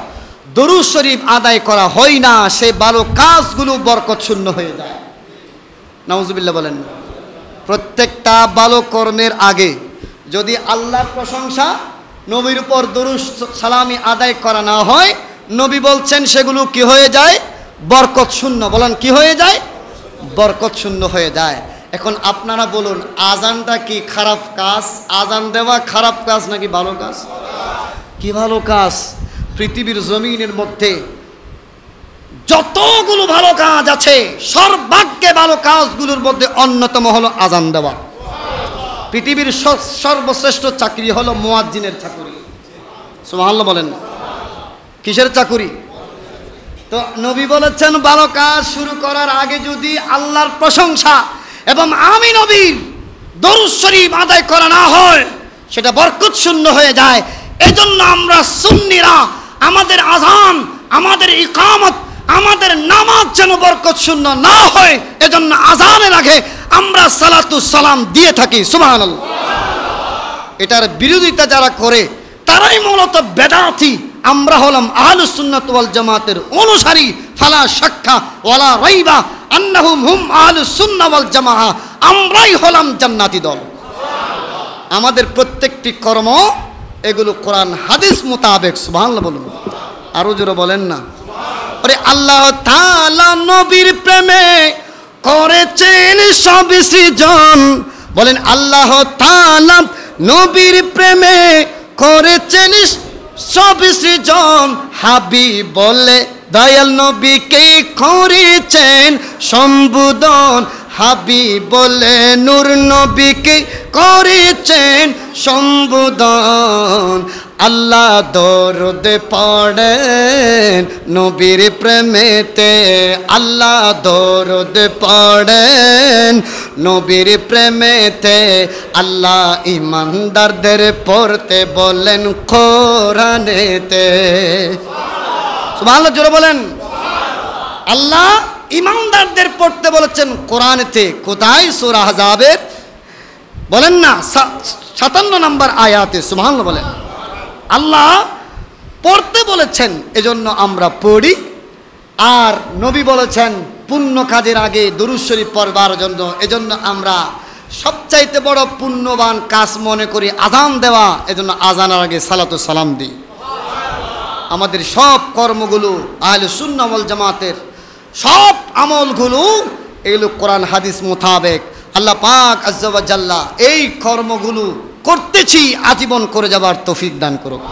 দরুদ শরীফ আদায় করা হয় না, সেই ভালো কাজগুলো বরকত শূন্য হয়ে যায়। নাউজুবিল্লাহ বলেন। প্রত্যেকটা ভালো কর্মের আগে যদি আল্লাহর প্রশংসা নবীর উপর দরুদ সালামি আদায় করা না হয়, নবী বলছেন সেগুলো কি হয়ে যায়? বরকত শূন্য। বলেন কি হয়ে যায়? বরকত শূন্য হয়ে যায়। এখন আপনারা বলুন আজানটা কি খারাপ কাজ? আজান দেওয়া খারাপ কাজ নাকি ভালো কাজ? কি ভালো কাজ? পৃথিবীর জমিনের মধ্যে যতগুলো ভালো কাজ আছে সর্বাগ্যে ভালো কাজগুলোর মধ্যে অন্যতম হলো আজান দেওয়া। পৃথিবীর সর্বশ্রেষ্ঠ চাকরি হলো মুয়াজ্জিনের চাকরি। সুবহানাল্লাহ বলেন। কিসের চাকরি? তো নবী বলেছেন ভালো কাজ শুরু করার আগে যদি আল্লাহর প্রশংসা এবং আমি নবীর দরুদ শরীফ আদায় করা না হয় সেটা বরকত শূন্য হয়ে যায়। এজন্য আমরা সুন্নিরা আমাদের আযান, আমাদের ইকামত, আমাদের নামাজ যেন বরকত শূন্য না হয় এজন্য আযানের আগে আমরা সালাতু সালাম দিয়ে থাকি। সুবহানাল্লাহ। এটার বিরোধিতা যারা করে তারাই মূলত বেদাতি। আমরা হলাম আহলুস সুন্নাত ওয়াল জামাতের অনুসারী। ফালা শাক্কা ওয়ালা রাইবা আন্নাহুম হুম আহলুস সুন্নাহ ওয়াল জামাআহ। আমরাই হলাম জান্নাতি দল। আমাদের প্রত্যেকটি কর্ম এগুলো কোরআন হাদিস মোতাবেক। সুবহানাল্লাহ বলুন। আরো জোরে বলেন না। আরে আল্লাহ তাআলা নবীর প্রেমে করেছেন সব সৃজন। বলেন আল্লাহ তাআলা নবীর প্রেমে করেছেন সব সৃজন। হাবিব বলে দয়াল নবীকে করেছেন সম্বোধন। হাবিব বলে নূর নবীকে করেছেন সম্বোধন। আল্লাহ দরুদ পড়েন নবীর প্রেমেতে। আল্লাহ দরুদ পড়েন নবীর প্রেমেতে। আল্লাহ ইমানদারদের পড়তে বলেন কোরআনেতে। সুবহানাল্লাহ জোরে বলেন। আল্লাহ ইমানদারদের পড়তে বলেছেন কোরআনেতে। কোথায়? সূরা আহজাবের বলেন না 57 নম্বর আয়াতে। সুবহানাল্লাহ বলেন। আল্লাহ পড়তে বলেছেন এজন্য আমরা পড়ি। আর নবী বলেছেন পুণ্য কাজের আগে দরুদ শরীফ পড়বার জন্য। এজন্য আমরা সবচাইতে বড় পুণ্যবান কাজ মনে করি আযান দেওয়া। এজন্য আযানের আগে সালাতু সালাম দিই। আমাদের সব কর্মগুলো আহলে সুন্নাহ ওয়াল জামাতের সব আমলগুলো এগুলো কোরআন হাদিস মোতাবেক। আল্লাহ পাক আজ্জা ওয়া জাল্লা এই কর্মগুলো করতেছি আজীবন করে যাবার তৌফিক দান করুক।